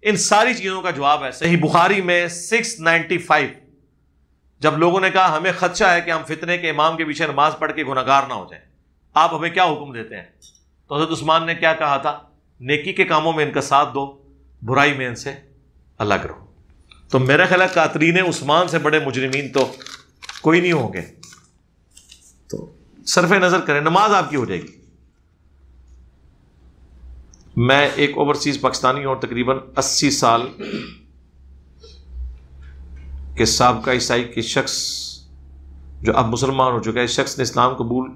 ان ساری چیزوں کا جواب ہے. صحیح بخاری میں 695 جب لوگوں نے کہا ہمیں خدشہ ہے کہ ہم فتنے کے امام کے پیچھے نماز پڑھ کے گناہگار نہ ہو جائیں، آپ ہمیں کیا حکم دیتے ہیں؟ تو حضرت عثمان نے کیا کہا تھا؟ نیکی کے کاموں میں ان کا ساتھ دو، برائی میں ان سے الگ رہو۔ تو میرا خیال ہے قاتلین عثمان سے بڑے مجرمین تو کوئی نہیں ہوں گے۔ تو صرف نظر کریں، نماز آپ کی ہو جائے گی۔ میں ایک اوورسیز پاکستانی اور تقریباً 80 سال کے سابقہ عیسائی کے شخص جو اب مسلمان ہو چکا ہے، اس شخص نے اسلام قبول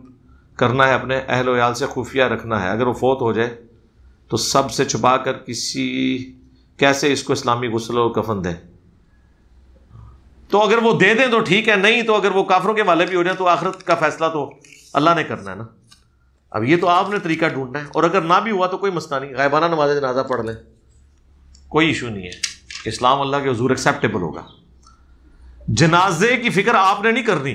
کرنا ہے، اپنے اہل و عیال سے خفیہ رکھنا ہے، اگر وہ فوت ہو جائے تو سب سے چھپا کر کیسے اس کو اسلامی غسل و کفن دیں؟ تو اگر وہ دے دیں تو ٹھیک ہے، نہیں تو اگر وہ کافروں کے والے بھی ہو جائیں تو آخرت کا فیصلہ تو اللہ نے کرنا ہے نا۔ اب یہ تو آپ نے طریقہ ڈھونڈنا ہے، اور اگر نہ بھی ہوا تو کوئی مسئلہ نہیں، غائبانہ نماز جنازہ پڑھ لیں، کوئی ایشو نہیں ہے، اسلام اللہ کے حضور ایکسیپٹیبل ہوگا۔ جنازے کی فکر آپ نے نہیں کرنی۔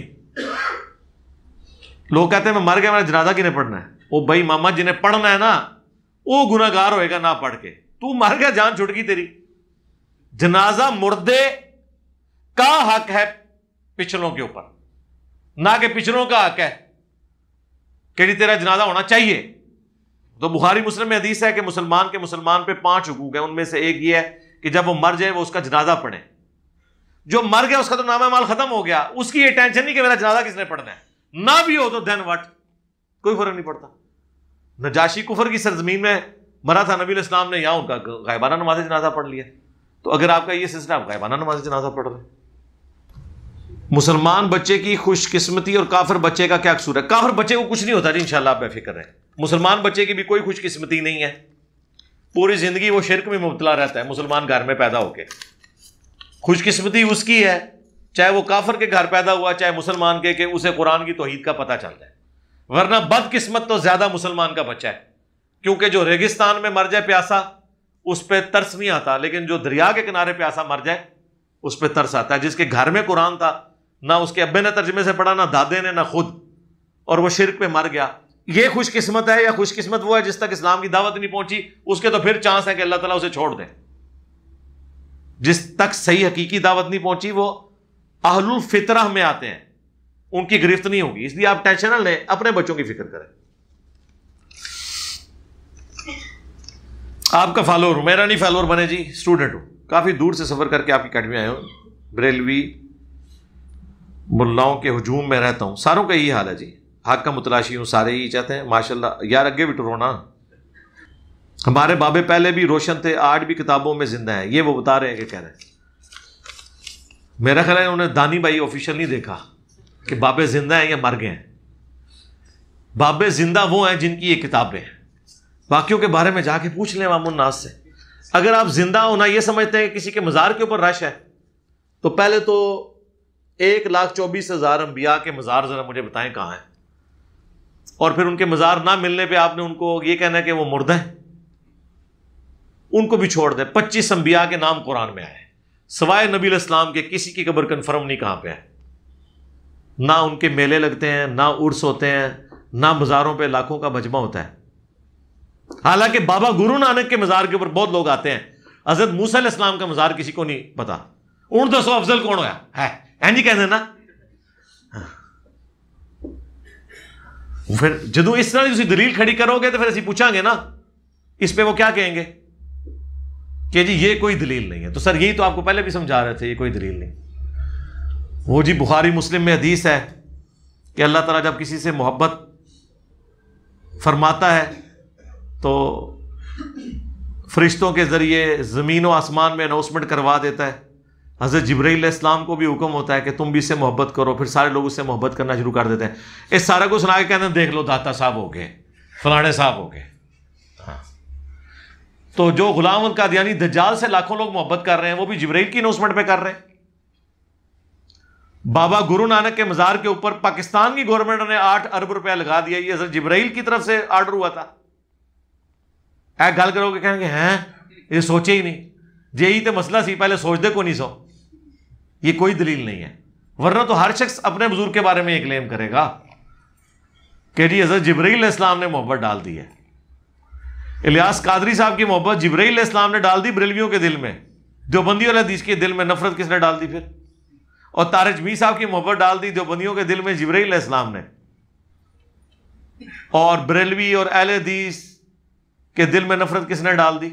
لوگ کہتے ہیں میں مر گیا، میرا جنازہ کنے پڑھنا ہے؟ وہ بھائی ماما جنہیں پڑھنا ہے نا وہ گناہ گار ہوئے گا نہ پڑھ کے، تو مر گیا، جان چھوٹ گئی تیری۔ جنازہ مردے کا حق ہے پچھلوں کے اوپر، نہ کہ پچھلوں کا حق ہے کہ تیرا جنازہ ہونا چاہیے۔ تو بخاری مسلم میں حدیث ہے کہ مسلمان پہ 5 حقوق ہیں، ان میں سے ایک یہ ہے کہ جب وہ مر جائے وہ اس کا جنازہ پڑھے۔ جو مر گیا اس کا تو نامہ مال ختم ہو گیا، اس کی یہ ٹینشن نہیں کہ میرا جنازہ کس نے پڑھنا ہے، نہ بھی ہو تو دین وٹ، کوئی فرق نہیں پڑتا۔ نجاشی کفر کی سرزمین میں مرا تھا، نبی علیہ السلام نے یہاں ان کا غائبانہ نماز جنازہ پڑھ لیا۔ تو اگر آپ کا یہ سلسلہ، آپ غائبانہ نماز جنازہ پڑھ رہے ہیں۔ مسلمان بچے کی خوش قسمتی اور کافر بچے کا کیا قصور ہے؟ کافر بچے کو کچھ نہیں ہوتا جی، انشاءاللہ آپ بے فکر رہیں۔ مسلمان بچے کی بھی کوئی خوش قسمتی نہیں ہے، پوری زندگی وہ شرک میں مبتلا رہتا ہے مسلمان گھر میں پیدا ہو کے۔ خوش قسمتی اس کی ہے چاہے وہ کافر کے گھر پیدا ہوا چاہے مسلمان کے، کہ اسے قرآن کی توحید کا پتہ چل جائے، ورنہ بد قسمت تو زیادہ مسلمان کا بچہ ہے، کیونکہ جو ریگستان میں مر جائے پیاسا اس پہ ترس نہیں آتا، لیکن جو دریا کے کنارے پیاسا مر جائے اس پہ ترس آتا ہے۔ جس کے گھر میں قرآن تھا، نہ اس کے ابے نے ترجمے سے پڑھا، نہ دادے نے، نہ خود، اور وہ شرک پہ مر گیا، یہ خوش قسمت ہے؟ یا خوش قسمت وہ ہے جس تک اسلام کی دعوت نہیں پہنچی، اس کے تو پھر چانس ہے کہ اللہ تعالیٰ اسے چھوڑ دے۔ جس تک صحیح حقیقی دعوت نہیں پہنچی وہ اہل الفطرہ میں آتے ہیں، ان کی گرفت نہیں ہوگی۔ اس لیے آپ ٹینشن نہ لیں، اپنے بچوں کی فکر کریں۔ آپ کا فالوور ہوں، میرا نہیں فالوور بنے جی، اسٹوڈنٹ ہوں، کافی دور سے سفر کر کے آپ کی اکیڈمی آئے ہوں، بریلوی ملاؤں کے ہجوم میں رہتا ہوں، ساروں کا یہی حال ہے جی، حق کا متلاشی ہوں، سارے یہی چاہتے ہیں ماشاءاللہ۔ یار اگے بھی ٹرو نا، ہمارے بابے پہلے بھی روشن تھے، آج بھی کتابوں میں زندہ ہیں، یہ وہ بتا رہے ہیں کہ کہہ رہے ہیں۔ میرا خیال ہے انہوں نے دانی بھائی آفیشیل نہیں دیکھا کہ بابے زندہ ہیں یا مر گئے ہیں۔ بابے زندہ وہ ہیں جن کی یہ کتابیں ہیں، باقیوں کے بارے میں جا کے پوچھ لیں عوام الناس سے۔ اگر آپ زندہ ہونا یہ سمجھتے ہیں کہ کسی کے مزار کے اوپر رش ہے، تو پہلے تو 1,24,000 انبیاء کے مزار ذرا مجھے بتائیں کہاں ہیں، اور پھر ان کے مزار نہ ملنے پہ آپ نے ان کو یہ کہنا ہے کہ وہ مردہ ہیں، ان کو بھی چھوڑ دیں۔ 25 انبیاء کے نام قرآن میں آئے، سوائے نبی علیہ السلام کے کسی کی قبر کنفرم نہیں کہاں پہ ہے، نہ ان کے میلے لگتے ہیں، نہ عرس ہوتے ہیں، نہ مزاروں پہ لاکھوں کا مجمع ہوتا ہے۔ حالانکہ بابا گرو نانک کے مزار کے اوپر بہت لوگ آتے ہیں، حضرت موسیٰ علیہ السلام کا مزار کسی کو نہیں پتا، ان تو سو افضل کون ہوا ہے اینجی کہتے ہیں نا۔ پھر جدو اس طرح کی دلیل کھڑی کرو گے تو پھر اسی پوچھیں گے نا اس پہ، وہ کیا کہیں گے کہ جی یہ کوئی دلیل نہیں ہے۔ تو سر یہی تو آپ کو پہلے بھی سمجھا رہے تھے، یہ کوئی دلیل نہیں۔ وہ جی بخاری مسلم میں حدیث ہے کہ اللہ تعالیٰ جب کسی سے محبت فرماتا ہے تو فرشتوں کے ذریعے زمین و آسمان میں اناؤنسمنٹ کروا دیتا ہے۔ حضرت جبرائیل علیہ السلام کو بھی حکم ہوتا ہے کہ تم بھی اس سے محبت کرو، پھر سارے لوگ اس سے محبت کرنا شروع کر دیتے ہیں۔ اس سارے کو سنا کے کہتے ہیں دیکھ لو داتا صاحب ہو گئے، فلانے صاحب ہو گئے۔ ہاں، تو جو غلام القادیانی دجال سے لاکھوں لوگ محبت کر رہے ہیں وہ بھی جبرائیل کی اناؤنسمنٹ پہ کر رہے ہیں۔ بابا گرو نانک کے مزار کے اوپر پاکستان کی گورنمنٹ نے 8 ارب روپیہ لگا دیا، یہ حضرت جبرائیل کی طرف سے آرڈر ہوا تھا۔ گل کرو گے کہیں گے ہیں یہ سوچے ہی نہیں، یہی تو مسئلہ سی، پہلے سوچ دے کو نہیں سو۔ یہ کوئی دلیل نہیں ہے، ورنہ تو ہر شخص اپنے بزرگ کے بارے میں یہ کلیم کرے گا کہ جی حضرت جبرائیل علیہ السلام نے محبت ڈال دی ہے۔ الیاس قادری صاحب کی محبت جبرائیل علیہ السلام نے ڈال دی بریلویوں کے دل میں، دیوبندی والے حدیث کے دل میں نفرت کس نے ڈال دی پھر؟ اور طارق جمی صاحب کی محبت ڈال دی دیوبندیوں کے دل میں جبرائیل علیہ السلام نے، اور بریلوی اور اہل حدیث کے دل میں نفرت کس نے ڈال دی؟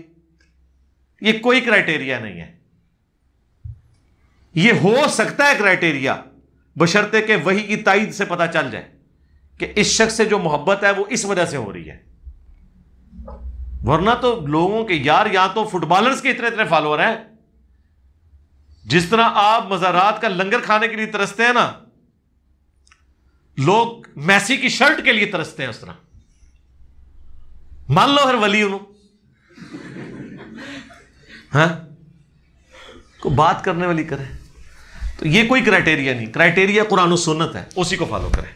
یہ کوئی کرائٹیریا نہیں ہے. یہ ہو سکتا ہے کرائٹیریا بشرطے کہ وحی کی تائید سے پتہ چل جائے کہ اس شخص سے جو محبت ہے وہ اس وجہ سے ہو رہی ہے. ورنہ تو لوگوں کے یار یہاں تو فٹ بالرز کے اتنے فالوور ہیں، جس طرح آپ مزارات کا لنگر کھانے کے لیے ترستے ہیں نا، لوگ میسی کی شرٹ کے لیے ترستے ہیں، اس طرح مان لو ہر ولی انہوں ہاں کو بات کرنے والی کرے. تو یہ کوئی کرائٹیریا نہیں، کرائٹیریا قرآن و سنت ہے، اسی کو فالو کریں.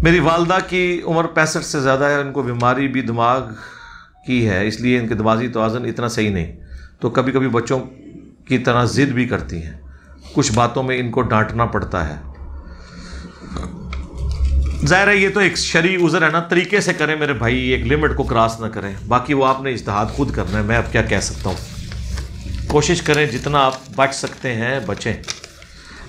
میری والدہ کی عمر 65 سے زیادہ ہے، ان کو بیماری بھی دماغ کی ہے، اس لیے ان کے دماغی توازن اتنا صحیح نہیں، تو کبھی کبھی بچوں کی طرح ضد بھی کرتی ہیں، کچھ باتوں میں ان کو ڈانٹنا پڑتا ہے. ظاہر ہے یہ تو ایک شرعی عذر ہے نا، طریقے سے کریں میرے بھائی، ایک لمٹ کو کراس نہ کریں، باقی وہ آپ نے اجتہاد خود کرنا ہے، میں اب کیا کہہ سکتا ہوں. کوشش کریں جتنا آپ بچ سکتے ہیں بچیں.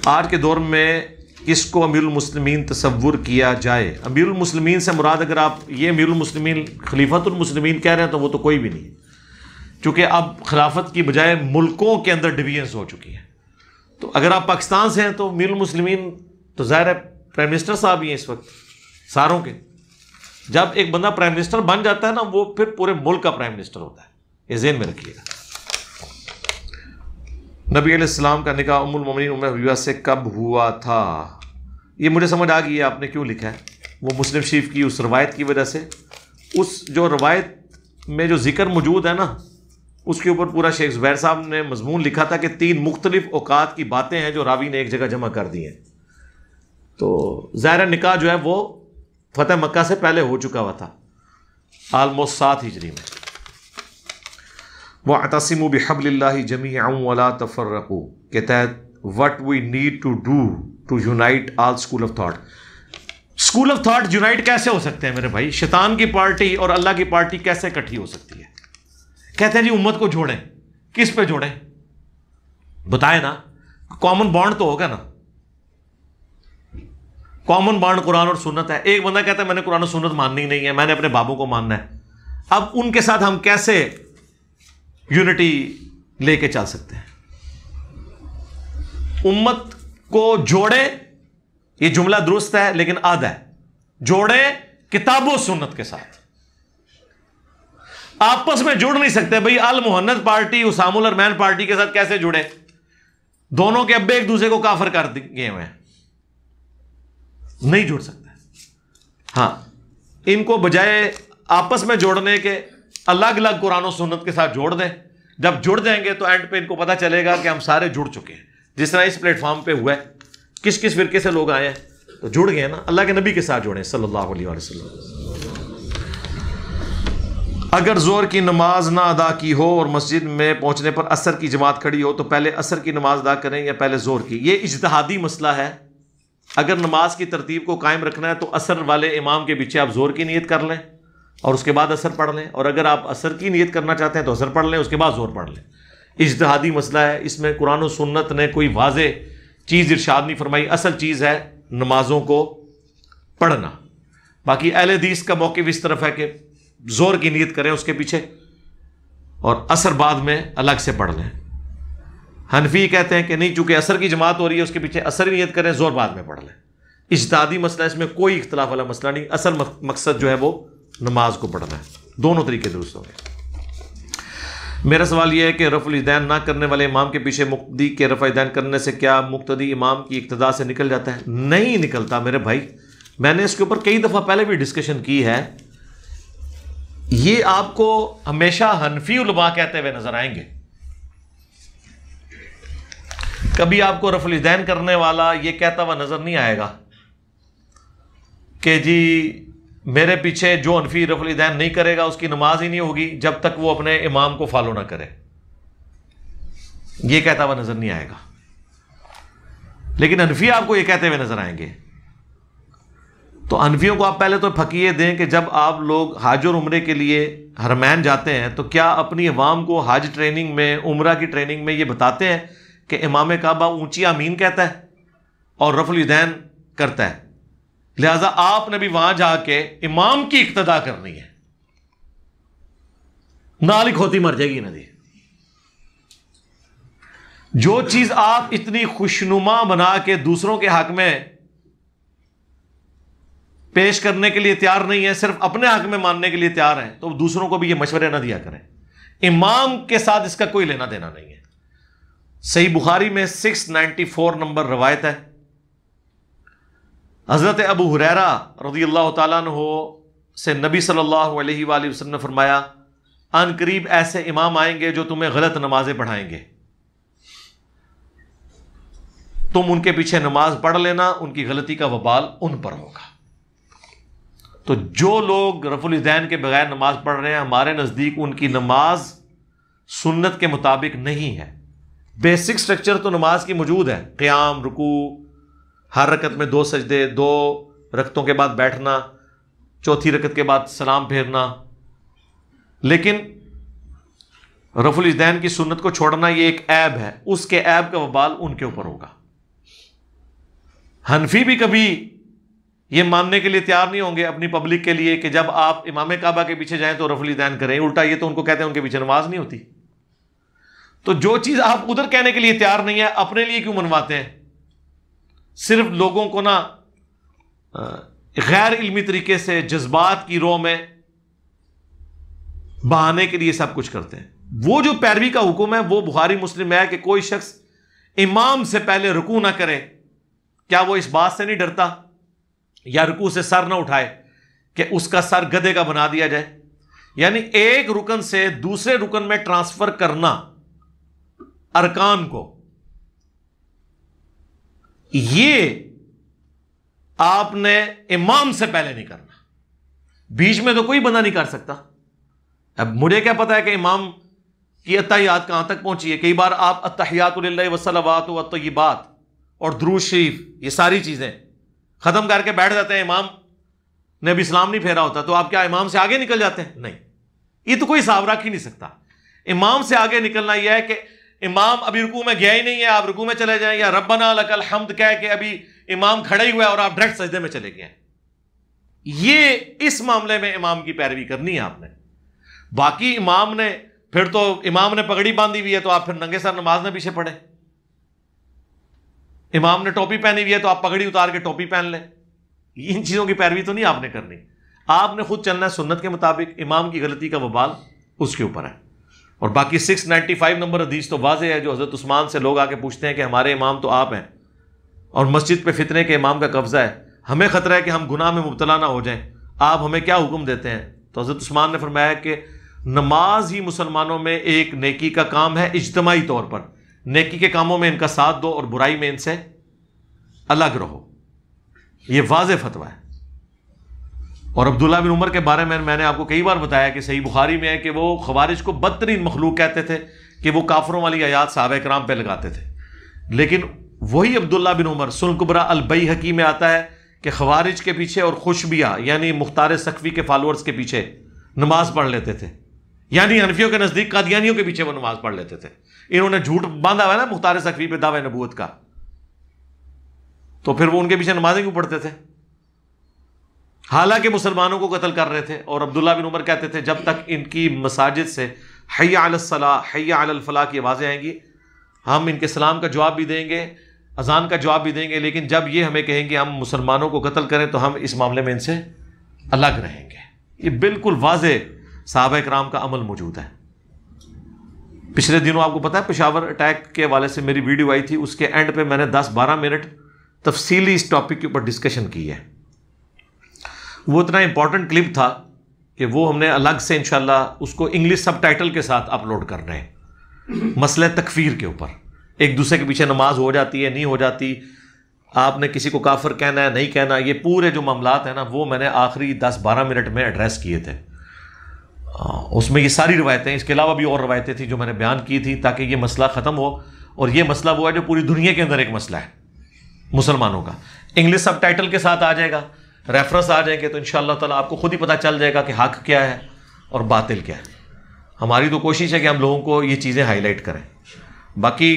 آج کے دور میں کس کو امیر المسلمین تصور کیا جائے؟ امیر المسلمین سے مراد اگر آپ یہ امیر المسلمین خلیفۃ المسلمین کہہ رہے ہیں تو وہ تو کوئی بھی نہیں ہے، چونکہ اب خلافت کی بجائے ملکوں کے اندر ڈویژنز ہو چکی ہیں. تو اگر آپ پاکستان سے ہیں تو امیر المسلمین تو ظاہر ہے پرائم منسٹر صاحب ہی ہیں اس وقت ساروں کے. جب ایک بندہ پرائم منسٹر بن جاتا ہے نا، وہ پھر پورے ملک کا پرائم منسٹر ہوتا ہے، یہ ذہن میں رکھیے گا. نبی علیہ السلام کا نکاح ام المومنین ام حبیبہ سے کب ہوا تھا؟ یہ مجھے سمجھ آ گئی ہے آپ نے کیوں لکھا ہے. وہ مسلم شریف کی اس روایت کی وجہ سے، اس جو روایت میں جو ذکر موجود ہے نا، اس کے اوپر پورا شیخ زبیر صاحب نے مضمون لکھا تھا کہ 3 مختلف اوقات کی باتیں ہیں جو راوی نے ایک جگہ جمع کر دی ہیں. تو ظاہر نکاح جو ہے وہ فتح مکہ سے پہلے ہو چکا ہوا تھا، آلموسٹ 7 ہجری میں. وَاعْتَصِمُوا بِحَبْلِ اللَّهِ جَمِيعًا وَلَا تَفَرَّقُوا کے تحت what we need to do to unite all school of thought. School of thought unite کیسے ہو سکتے ہیں میرے بھائی؟ شیطان کی پارٹی اور اللہ کی پارٹی کیسے اکٹھی ہو سکتی ہے؟ کہتے ہیں جی امت کو جوڑیں. کس پہ جوڑیں بتائیں نا، کامن بانڈ تو ہوگا نا. کامن بانڈ قرآن اور سنت ہے. ایک بندہ کہتا ہے میں نے قرآن و سنت ماننی نہیں ہے، میں نے اپنے بابوں کو ماننا ہے. اب ان کے ساتھ ہم کیسے یونٹی لے کے چل سکتے ہیں؟ امت کو جوڑے، یہ جملہ درست ہے لیکن آدھا ہے. جوڑے کتاب و سنت کے ساتھ. آپس میں جڑ نہیں سکتے بھائی. المحنت پارٹی اسام الارمین پارٹی کے ساتھ کیسے جڑے؟ دونوں کے ابے ایک دوسرے کو کافر کر گئے ہوئے ہیں، نہیں جڑ سکتے. ہاں ان کو بجائے آپس میں جوڑنے کے الگ الگ قرآن و سنت کے ساتھ جوڑ دیں. جب جڑ جائیں گے تو اینڈ پہ ان کو پتا چلے گا کہ ہم سارے جڑ چکے ہیں. جس طرح اس پلیٹ فارم پہ ہوا ہے، کس کس فرقے سے لوگ آئے ہیں تو جڑ گئے نا. اللہ کے نبی کے ساتھ جوڑیں صلی اللہ علیہ وسلم. اگر ظہر کی نماز نہ ادا کی ہو اور مسجد میں پہنچنے پر عصر کی جماعت کھڑی ہو تو پہلے عصر کی نماز ادا کریں یا پہلے ظہر کی؟ یہ اجتہادی مسئلہ ہے. اگر نماز کی ترتیب کو قائم رکھنا ہے تو عصر والے امام کے پیچھے آپ ظہر کی نیت کر لیں اور اس کے بعد عصر پڑھ لیں، اور اگر آپ عصر کی نیت کرنا چاہتے ہیں تو عصر پڑھ لیں، اس کے بعد ظہر پڑھ لیں. اجتہادی مسئلہ ہے، اس میں قرآن و سنت نے کوئی واضح چیز ارشاد نہیں فرمائی. اصل چیز ہے نمازوں کو پڑھنا. باقی اہل حدیث کا موقف اس طرف ہے کہ ظہر کی نیت کریں اس کے پیچھے اور عصر بعد میں الگ سے پڑھ لیں. حنفی کہتے ہیں کہ نہیں، چونکہ عصر کی جماعت ہو رہی ہے اس کے پیچھے عصر کی نیت کریں، ظہر بعد میں پڑھ لیں. اجتہادی مسئلہ، اس میں کوئی اختلاف والا مسئلہ نہیں. اصل مقصد جو ہے وہ نماز کو پڑھنا ہے. دونوں طریقے درست ہوں گے. میرا سوال یہ ہے کہ رفع الیدین نہ کرنے والے امام کے پیچھے مقتدی کے رفع الیدین کرنے سے کیا مقتدی امام کی اقتداء سے نکل جاتا ہے؟ نہیں نکلتا میرے بھائی. میں نے اس کے اوپر کئی دفعہ پہلے بھی ڈسکشن کی ہے. یہ آپ کو ہمیشہ حنفی علماء کہتے ہوئے نظر آئیں گے. کبھی آپ کو رفع الیدین کرنے والا یہ کہتا ہوا نظر نہیں آئے گا کہ جی میرے پیچھے جو حنفی رفع الیدین نہیں کرے گا اس کی نماز ہی نہیں ہوگی جب تک وہ اپنے امام کو فالو نہ کرے. یہ کہتا ہوا نظر نہیں آئے گا. لیکن حنفی آپ کو یہ کہتے ہوئے نظر آئیں گے. تو حنفیوں کو آپ پہلے تو پھکیے دیں کہ جب آپ لوگ حج اور عمرے کے لیے حرمین جاتے ہیں تو کیا اپنی عوام کو حج ٹریننگ میں، عمرہ کی ٹریننگ میں یہ بتاتے ہیں کہ امام کعبہ اونچی آمین کہتا ہے؟ اور رفع الیدین کرتا ہے، لہذا آپ نے بھی وہاں جا کے امام کی اقتدا کرنی ہے، نالک ہوتی مر جائے گی ندی۔ جو چیز آپ اتنی خوشنما بنا کے دوسروں کے حق میں پیش کرنے کے لیے تیار نہیں ہے، صرف اپنے حق میں ماننے کے لیے تیار ہیں، تو دوسروں کو بھی یہ مشورے نہ دیا کریں۔ امام کے ساتھ اس کا کوئی لینا دینا نہیں ہے۔ صحیح بخاری میں 694 نمبر روایت ہے، حضرت ابو ہریرہ رضی اللہ تعالیٰ عنہ سے نبی صلی اللہ علیہ وآلہ وسلم نے فرمایا، ان قریب ایسے امام آئیں گے جو تمہیں غلط نمازیں پڑھائیں گے، تم ان کے پیچھے نماز پڑھ لینا، ان کی غلطی کا وبال ان پر ہوگا۔ تو جو لوگ رفع الیدین کے بغیر نماز پڑھ رہے ہیں، ہمارے نزدیک ان کی نماز سنت کے مطابق نہیں ہے۔ بیسک سٹرکچر تو نماز کی موجود ہے، قیام، رکوع، ہر رکعت میں 2 سجدے، 2 رکعتوں کے بعد بیٹھنا، چوتھی رکعت کے بعد سلام پھیرنا، لیکن رفع الیدین کی سنت کو چھوڑنا یہ ایک عیب ہے، اس کے عیب کا وبال ان کے اوپر ہوگا۔ حنفی بھی کبھی یہ ماننے کے لیے تیار نہیں ہوں گے اپنی پبلک کے لیے کہ جب آپ امام کعبہ کے پیچھے جائیں تو رفع الیدین کریں، الٹا یہ تو ان کو کہتے ہیں ان کے پیچھے نماز نہیں ہوتی۔ تو جو چیز آپ ادھر کہنے کے لیے تیار نہیں ہے، اپنے لیے کیوں منواتے ہیں؟ صرف لوگوں کو نا غیر علمی طریقے سے جذبات کی رو میں بہانے کے لیے سب کچھ کرتے ہیں۔ وہ جو پیروی کا حکم ہے وہ بخاری مسلم میں ہے کہ کوئی شخص امام سے پہلے رکوع نہ کرے، کیا وہ اس بات سے نہیں ڈرتا یا رکوع سے سر نہ اٹھائے کہ اس کا سر گدھے کا بنا دیا جائے؟ یعنی ایک رکن سے دوسرے رکن میں ٹرانسفر کرنا ارکان کو، یہ آپ نے امام سے پہلے نہیں کرنا، بیچ میں تو کوئی بندہ نہیں کر سکتا۔ اب مجھے کیا پتا ہے کہ امام کی اتحیات کہاں تک پہنچی ہے؟ کئی بار آپ التحیات للہ والصلوات والطیبات اور درود شریف یہ ساری چیزیں ختم کر کے بیٹھ جاتے ہیں، امام نے ابھی اسلام نہیں پھیرا ہوتا، تو آپ کیا امام سے آگے نکل جاتے ہیں؟ نہیں، یہ تو کوئی حساب رکھ ہی نہیں سکتا۔ امام سے آگے نکلنا یہ ہے کہ امام ابھی رکوع میں گیا ہی نہیں ہے، آپ رکوع میں چلے جائیں، یا ربنا لک الحمد کہہ کے ابھی امام کھڑے ہی ہوا ہے اور آپ ڈائریکٹ سجدے میں چلے گئے ہیں۔ یہ اس معاملے میں امام کی پیروی کرنی ہے آپ نے۔ باقی امام نے پھر تو امام نے پگڑی باندھی ہوئی ہے تو آپ پھر ننگے سر نماز میں پیچھے پڑے، امام نے ٹوپی پہنی ہوئی ہے تو آپ پگڑی اتار کے ٹوپی پہن لیں، ان چیزوں کی پیروی تو نہیں آپ نے کرنی۔ آپ نے خود چلنا ہے سنت کے مطابق، امام کی غلطی کا وبال اس کے اوپر ہے۔ اور باقی 695 نمبر حدیث تو واضح ہے، جو حضرت عثمان سے لوگ آ کے پوچھتے ہیں کہ ہمارے امام تو آپ ہیں اور مسجد پہ فتنے کے امام کا قبضہ ہے، ہمیں خطرہ ہے کہ ہم گناہ میں مبتلا نہ ہو جائیں، آپ ہمیں کیا حکم دیتے ہیں؟ تو حضرت عثمان نے فرمایا کہ نماز ہی مسلمانوں میں ایک نیکی کا کام ہے، اجتماعی طور پر نیکی کے کاموں میں ان کا ساتھ دو اور برائی میں ان سے الگ رہو۔ یہ واضح فتویٰ ہے۔ اور عبداللہ بن عمر کے بارے میں نے آپ کو کئی بار بتایا کہ صحیح بخاری میں ہے کہ وہ خوارج کو بدترین مخلوق کہتے تھے، کہ وہ کافروں والی آیات صحابہ کرام پہ لگاتے تھے، لیکن وہی عبداللہ بن عمر سنن کبریٰ البیہقی میں آتا ہے کہ خوارج کے پیچھے اور خوشبیہ یعنی مختار سقفی کے فالورز کے پیچھے نماز پڑھ لیتے تھے، یعنی حنفیوں کے نزدیک قادیانیوں کے پیچھے وہ نماز پڑھ لیتے تھے۔ انہوں نے جھوٹ باندھا ہوا ہے نا مختار سقفی پہ دعوی نبوت کا، تو پھر وہ ان کے پیچھے نمازیں کیوں پڑھتے تھے؟ حالانکہ مسلمانوں کو قتل کر رہے تھے۔ اور عبداللہ بن عمر کہتے تھے جب تک ان کی مساجد سے حی علی الصلاح حی علی الفلاح کی آوازیں آئیں گی، ہم ان کے سلام کا جواب بھی دیں گے، اذان کا جواب بھی دیں گے، لیکن جب یہ ہمیں کہیں گے ہم مسلمانوں کو قتل کریں تو ہم اس معاملے میں ان سے الگ رہیں گے۔ یہ بالکل واضح صحابہ کرام کا عمل موجود ہے۔ پچھلے دنوں آپ کو پتا ہے پشاور اٹیک کے حوالے سے میری ویڈیو آئی تھی، اس کے اینڈ پہ میں نے 10-12 منٹ تفصیلی اس ٹاپک کے اوپر ڈسکشن کی ہے۔ وہ اتنا امپورٹنٹ کلپ تھا کہ وہ ہم نے الگ سے انشاءاللہ اس کو انگلش سب ٹائٹل کے ساتھ اپلوڈ کر رہے ہیں۔ مسئلہ تکفیر کے اوپر، ایک دوسرے کے پیچھے نماز ہو جاتی ہے نہیں ہو جاتی، آپ نے کسی کو کافر کہنا ہے نہیں کہنا، یہ پورے جو معاملات ہیں نا وہ میں نے آخری 10-12 منٹ میں ایڈریس کیے تھے۔ اس میں یہ ساری روایتیں، اس کے علاوہ بھی اور روایتیں تھیں جو میں نے بیان کی تھی تاکہ یہ مسئلہ ختم ہو۔ اور یہ مسئلہ وہ ہے جو پوری دنیا کے اندر ایک مسئلہ ہے مسلمانوں کا، انگلش سب ٹائٹل کے ساتھ آ جائے گا، ریفرنس آ جائیں گے تو انشاءاللہ تعالیٰ آپ کو خود ہی پتہ چل جائے گا کہ حق کیا ہے اور باطل کیا ہے۔ ہماری تو کوشش ہے کہ ہم لوگوں کو یہ چیزیں ہائی لائٹ کریں، باقی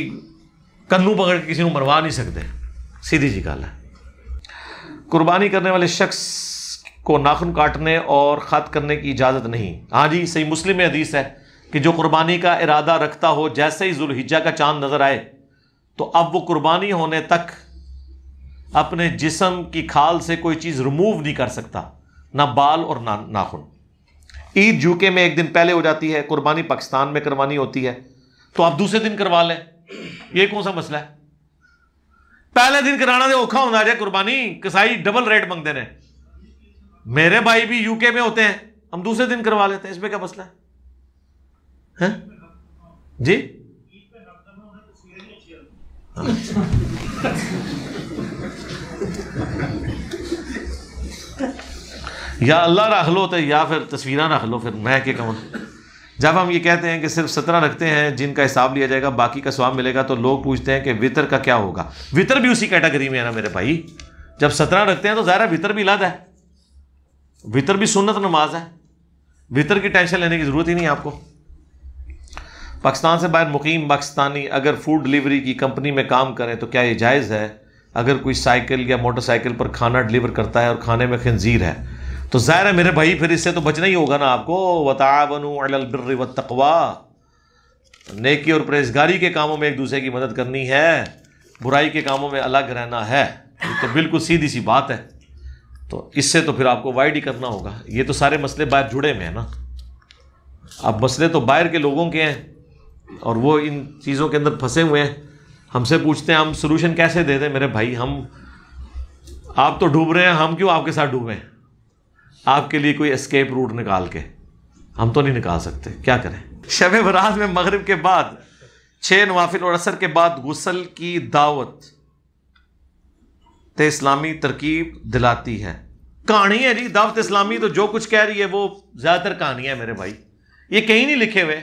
کنوں پکڑ کے کسی کو مروا نہیں سکتے، سیدھی جی گل ہے. قربانی کرنے والے شخص کو ناخن کاٹنے اور خط کرنے کی اجازت نہیں. ہاں جی، صحیح مسلم میں حدیث ہے کہ جو قربانی کا ارادہ رکھتا ہو جیسے ہی ذوالحجہ کا چاند نظر آئے تو اب وہ قربانی ہونے تک اپنے جسم کی کھال سے کوئی چیز ریموو نہیں کر سکتا، نہ بال اور نہ ناخن. عید یوکے میں ایک دن پہلے ہو جاتی ہے، قربانی پاکستان میں کروانی ہوتی ہے، تو آپ دوسرے دن کروا لیں. یہ کون سا مسئلہ ہے؟ پہلے دن کرانا دے اوکھا ہونا جائے قربانی، کسائی ڈبل ریٹ منگتے ہیں. میرے بھائی بھی یوکے میں ہوتے ہیں، ہم دوسرے دن کروا لیتے ہیں، اس میں کیا مسئلہ ہے جی؟ یا اللہ رکھ لو تو یا پھر تصویریں رکھ لو، پھر میں کیا کہوں. جب ہم یہ کہتے ہیں کہ صرف 17 رکھتے ہیں جن کا حساب لیا جائے گا باقی کا ثواب ملے گا، تو لوگ پوچھتے ہیں کہ وطر کا کیا ہوگا. وطر بھی اسی کیٹیگری میں ہے نا میرے بھائی. جب 17 رکھتے ہیں تو ظاہر ہے وطر بھی لاد ہے، وطر بھی سنت نماز ہے، وطر کی ٹینشن لینے کی ضرورت ہی نہیں آپ کو. پاکستان سے باہر مقیم پاکستانی اگر فوڈ ڈلیوری کی کمپنی میں کام کریں تو کیا یہ جائز ہے؟ اگر کوئی سائیکل یا موٹر سائیکل پر کھانا ڈلیور کرتا ہے اور کھانے میں خنزیر ہے تو ظاہر ہے میرے بھائی پھر اس سے تو بچنا ہی ہوگا نا آپ کو. وَتَعَاوَنُوا عَلَى الْبِرِّ وَالتَّقْوَىٰ، نیکی اور پرہیزگاری کے کاموں میں ایک دوسرے کی مدد کرنی ہے، برائی کے کاموں میں الگ رہنا ہے. یہ تو بالکل سیدھی سی بات ہے. تو اس سے تو پھر آپ کو وائڈ ہی کرنا ہوگا. یہ تو سارے مسئلے باہر جڑے ہوئے ہیں نا. اب مسئلے تو باہر کے لوگوں کے ہیں اور وہ ان چیزوں کے اندر پھنسے ہوئے ہیں. ہم سے پوچھتے ہیں ہم سلوشن کیسے دے دیں. میرے بھائی ہم، آپ تو ڈوب رہے ہیں، ہم کیوں آپ کے ساتھ ڈوبیں؟ آپ کے لیے کوئی اسکیپ روٹ نکال کے ہم تو نہیں نکال سکتے، کیا کریں. شب برات میں مغرب کے بعد 6 نوافل اور عصر کے بعد غسل کی دعوت اسلامی ترکیب دلاتی ہے. کہانی ہے جی دعوت اسلامی، تو جو کچھ کہہ رہی ہے وہ زیادہ تر کہانی ہے میرے بھائی. یہ کہیں نہیں لکھے ہوئے،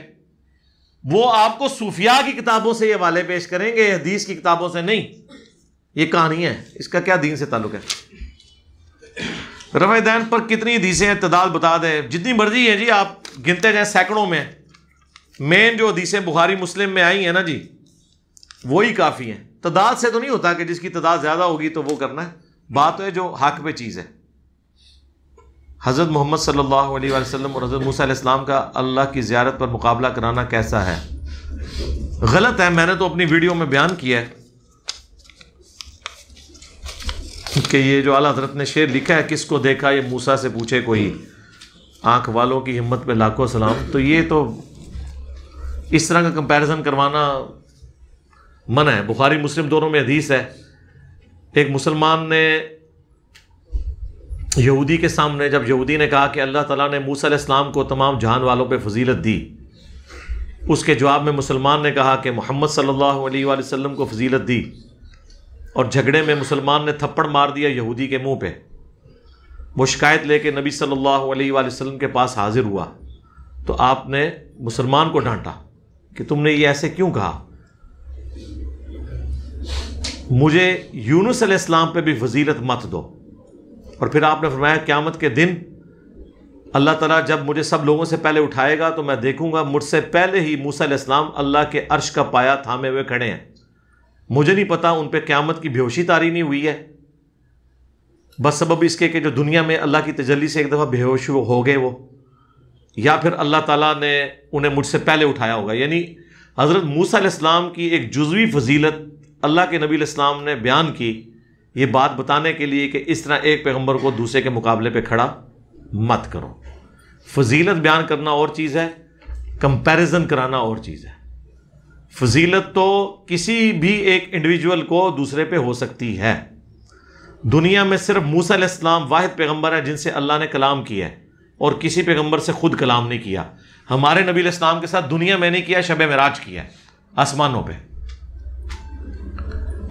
وہ آپ کو صوفیاء کی کتابوں سے یہ حوالے پیش کریں گے، حدیث کی کتابوں سے نہیں. یہ کہانی ہے، اس کا کیا دین سے تعلق ہے. رفع دین پر کتنی حدیثیں ہیں تعداد بتا دیں. جتنی مرضی ہیں جی، آپ گنتے جائیں سینکڑوں میں. مین جو حدیثیں بخاری مسلم میں آئی ہیں نا جی، وہی کافی ہیں. تعداد سے تو نہیں ہوتا کہ جس کی تعداد زیادہ ہوگی تو وہ کرنا ہے. بات ہے جو حق پہ چیز ہے. حضرت محمد صلی اللہ علیہ وسلم اور حضرت موسیٰ علیہ السلام کا اللہ کی زیارت پر مقابلہ کرانا کیسا ہے؟ غلط ہے. میں نے تو اپنی ویڈیو میں بیان کیا ہے کہ یہ جو اعلیٰ حضرت نے شعر لکھا ہے، کس کو دیکھا یہ موسیٰ سے پوچھے کوئی، آنکھ والوں کی ہمت پہ لاکھوں سلام. تو یہ تو اس طرح کا کمپیریزن کروانا منع ہے. بخاری مسلم دونوں میں حدیث ہے. ایک مسلمان نے یہودی کے سامنے، جب یہودی نے کہا کہ اللہ تعالیٰ نے موسیٰ علیہ السلام کو تمام جہان والوں پہ فضیلت دی، اس کے جواب میں مسلمان نے کہا کہ محمد صلی اللہ علیہ وآلہ وسلم کو فضیلت دی، اور جھگڑے میں مسلمان نے تھپڑ مار دیا یہودی کے منہ پہ. وہ شکایت لے کے نبی صلی اللہ علیہ وآلہ وسلم کے پاس حاضر ہوا تو آپ نے مسلمان کو ڈانٹا کہ تم نے یہ ایسے کیوں کہا، مجھے یونس علیہ السلام پہ بھی فضیلت مت دو. اور پھر آپ نے فرمایا قیامت کے دن اللہ تعالیٰ جب مجھے سب لوگوں سے پہلے اٹھائے گا تو میں دیکھوں گا مجھ سے پہلے ہی موسیٰ علیہ السلام اللہ کے عرش کا پایا تھامے ہوئے کھڑے ہیں. مجھے نہیں پتا ان پہ قیامت کی بے ہوشی طاری نہیں ہوئی ہے، بس سبب اس کے کہ جو دنیا میں اللہ کی تجلی سے ایک دفعہ بے ہوش ہو گئے وہ، یا پھر اللہ تعالیٰ نے انہیں مجھ سے پہلے اٹھایا ہوگا. یعنی حضرت موسیٰ علیہ السلام کی ایک جزوی فضیلت اللہ کے نبی علیہ السلام نے بیان کی، یہ بات بتانے کے لیے کہ اس طرح ایک پیغمبر کو دوسرے کے مقابلے پہ کھڑا مت کرو. فضیلت بیان کرنا اور چیز ہے، کمپیریزن کرانا اور چیز ہے. فضیلت تو کسی بھی ایک انڈیویجول کو دوسرے پہ ہو سکتی ہے. دنیا میں صرف موسیٰ علیہ السلام واحد پیغمبر ہیں جن سے اللہ نے کلام کیا ہے، اور کسی پیغمبر سے خود کلام نہیں کیا. ہمارے نبی علیہ السلام کے ساتھ دنیا میں نہیں کیا، شب معراج کیا ہے آسمانوں پہ.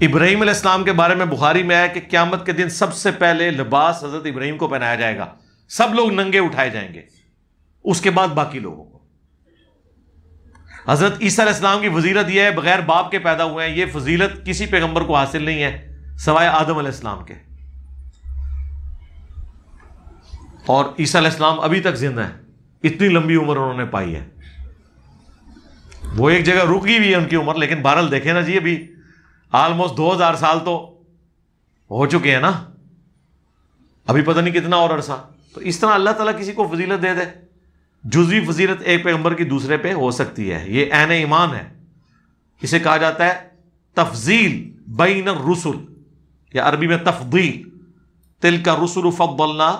ابراہیم علیہ السلام کے بارے میں بخاری میں ہے کہ قیامت کے دن سب سے پہلے لباس حضرت ابراہیم کو پہنایا جائے گا، سب لوگ ننگے اٹھائے جائیں گے، اس کے بعد باقی لوگوں کو. حضرت عیسیٰ علیہ السلام کی فضیلت یہ ہے بغیر باپ کے پیدا ہوئے ہیں. یہ فضیلت کسی پیغمبر کو حاصل نہیں ہے سوائے آدم علیہ السلام کے، اور عیسیٰ علیہ السلام ابھی تک زندہ ہیں. اتنی لمبی عمر انہوں نے پائی ہے. وہ ایک جگہ رک گئی بھی ہے ان کی عمر، لیکن بہرحال دیکھیں نا جی، ابھی آلموسٹ 2000 سال تو ہو چکے ہیں نا، ابھی پتہ نہیں کتنا اور عرصہ. تو اس طرح اللہ تعالیٰ کسی کو فضیلت دے دے. جزوی فضیلت ایک پیغمبر کی دوسرے پہ ہو سکتی ہے، یہ عین ایمان ہے. اسے کہا جاتا ہے تفضیل بین الرسل، یا عربی میں تفضیل. تلک الرسل فضلنا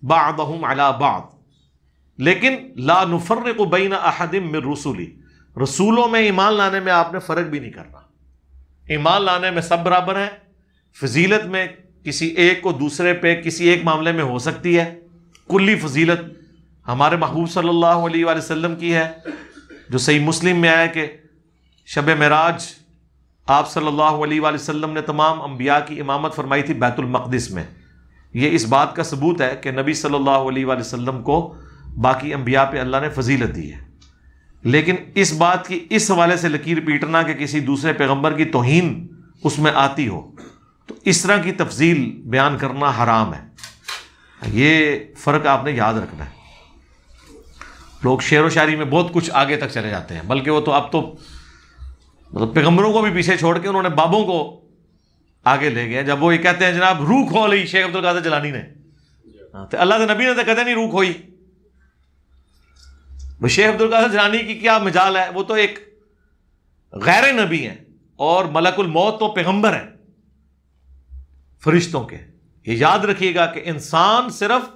بعضهم علی بعض، لیکن لا نفرق بین احد من رسلی. رسولوں میں ایمان لانے میں آپ نے فرق بھی نہیں کرنا. ایمان لانے میں سب برابر ہیں. فضیلت میں کسی ایک کو دوسرے پہ کسی ایک معاملے میں ہو سکتی ہے. کلی فضیلت ہمارے محبوب صلی اللہ علیہ وآلہ وسلم کی ہے، جو صحیح مسلم میں آیا کہ شب معراج آپ صلی اللہ علیہ وآلہ وسلم نے تمام انبیاء کی امامت فرمائی تھی بیت المقدس میں. یہ اس بات کا ثبوت ہے کہ نبی صلی اللہ علیہ وآلہ وسلم کو باقی انبیاء پہ اللہ نے فضیلت دی ہے. لیکن اس بات کی اس حوالے سے لکیر پیٹنا کہ کسی دوسرے پیغمبر کی توہین اس میں آتی ہو، تو اس طرح کی تفضیل بیان کرنا حرام ہے. یہ فرق آپ نے یاد رکھنا ہے. لوگ شعر و شاعری میں بہت کچھ آگے تک چلے جاتے ہیں، بلکہ وہ تو اب تو مطلب پیغمبروں کو بھی پیچھے چھوڑ کے انہوں نے بابوں کو آگے لے گئے. جب وہ یہ کہتے ہیں جناب روح کھو لی شیخ عبد القادر جیلانی نے، تو اللہ کے نبی نے تو کہتے نہیں روح کھوئی. شیخ عبد القادر جیلانی کی کیا مجال ہے؟ وہ تو ایک غیر نبی ہیں، اور ملک الموت تو پیغمبر ہیں فرشتوں کے. یہ یاد رکھیے گا کہ انسان صرف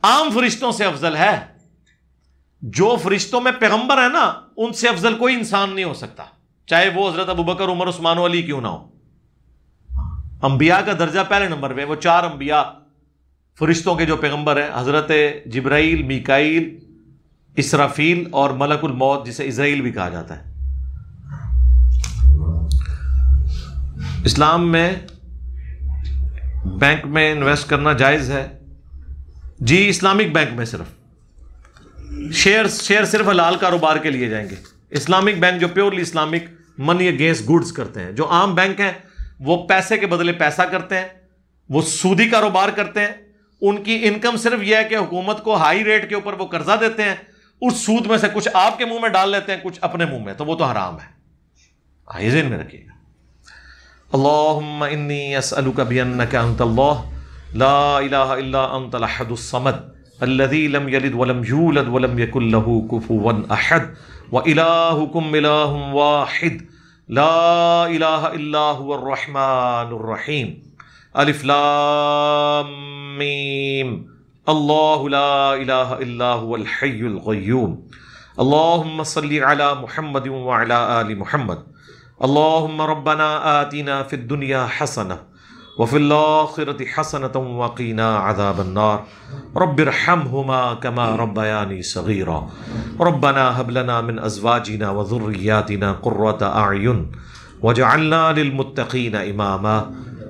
عام فرشتوں سے افضل ہے. جو فرشتوں میں پیغمبر ہیں نا، ان سے افضل کوئی انسان نہیں ہو سکتا، چاہے وہ حضرت ابوبکر، عمر، عثمان و علی کیوں نہ ہو. انبیاء کا درجہ پہلے نمبر پہ. وہ 4 انبیاء فرشتوں کے جو پیغمبر ہیں، حضرت جبرائیل، میکائیل، اسرافیل اور ملک الموت جسے اسرائیل بھی کہا جاتا ہے. اسلام میں بینک میں انویسٹ کرنا جائز ہے؟ جی، اسلامک بینک میں صرف شیئر صرف حلال کاروبار کے لیے جائیں گے. اسلامک بینک جو پیورلی اسلامک منی اگینسٹ گڈز کرتے ہیں. جو عام بینک ہیں وہ پیسے کے بدلے پیسہ کرتے ہیں، وہ سودی کاروبار کرتے ہیں. ان کی انکم صرف یہ ہے کہ حکومت کو ہائی ریٹ کے اوپر وہ قرضہ دیتے ہیں، اس سود میں سے کچھ آپ کے منہ میں ڈال لیتے ہیں، کچھ اپنے منہ میں، تو وہ تو حرام ہے. یہ ذہن میں رکھیے گا. اللہم انی اسألک بانک انت اللہ لا الہ الا انت الاحد الصمد الذی لم یلد ولم یولد ولم یکن له کفوا احد والہکم الہ واحد لا الہ الا هو الرحمن الرحیم. الف لام میم. اللہ لا الہ الا هو الحی القیوم. اللہم صلی علی محمد وعلی آل محمد. اللہم ربنا آتنا فی الدنیا حسنہ وفی الآخرۃ حسنۃ وقنا عذاب النار. رب ارحمہما کما ربیانی صغیرا. ربنا هب لنا من ازواجنا وذریاتنا قرۃ اعین واجعلنا للمتقین اماما.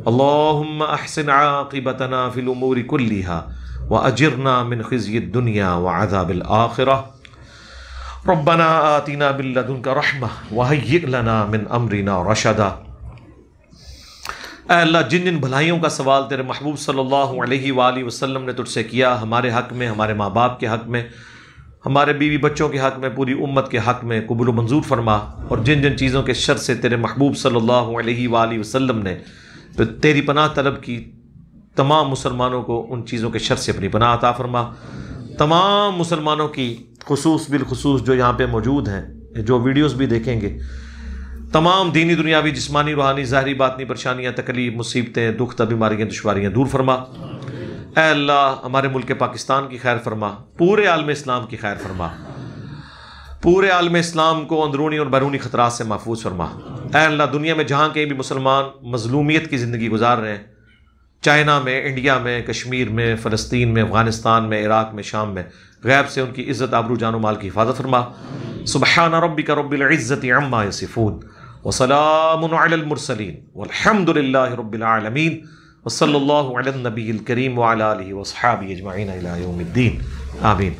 اللہم احسن عاقبتنا فی الامور کلها واجرنا من خزی الدنیا وعذاب الآخرہ. ربنا آتنا من لدنک رحمہ وہیئ لنا من امرنا رشدا. اے اللہ، جن جن بھلائیوں کا سوال تیرے محبوب صلی اللہ علیہ وآلہ وسلم نے تجھ سے کیا، ہمارے حق میں، ہمارے ماں باپ کے حق میں، ہمارے بیوی بچوں کے حق میں، پوری امت کے حق میں قبول و منظور فرما. اور جن جن چیزوں کے شر سے تیرے محبوب صلی اللہ علیہ وآلہ وسلم نے تیری پناہ طلب کی، تمام مسلمانوں کو ان چیزوں کے شر سے اپنی پناہ عطا فرما. تمام مسلمانوں کی خصوص بالخصوص جو یہاں پہ موجود ہیں، جو ویڈیوز بھی دیکھیں گے، تمام دینی، دنیاوی، جسمانی، روحانی، ظاہری، باطنی پریشانیاں، تکلیف، مصیبتیں، دکھ، بیماریاں، دشواریاں دور فرما. اے اللہ، ہمارے ملک پاکستان کی خیر فرما، پورے عالم اسلام کی خیر فرما، پورے عالم اسلام کو اندرونی اور بیرونی خطرات سے محفوظ فرما. اے اللہ، دنیا میں جہاں کہیں بھی مسلمان مظلومیت کی زندگی گزار رہے ہیں، چائنا میں، انڈیا میں، کشمیر میں، فلسطین میں، افغانستان میں، عراق میں، شام میں، غیب سے ان کی عزت، آبرو، جان و مال کی حفاظت فرما. سبحان ربک رب العزت عما یصفون وسلام علی المرسلین والحمد للہ رب العالمین وصلی اللہ علی النبی الکریم وعلی آلہ واصحابہ اجمعین الی یوم الدین. آمین.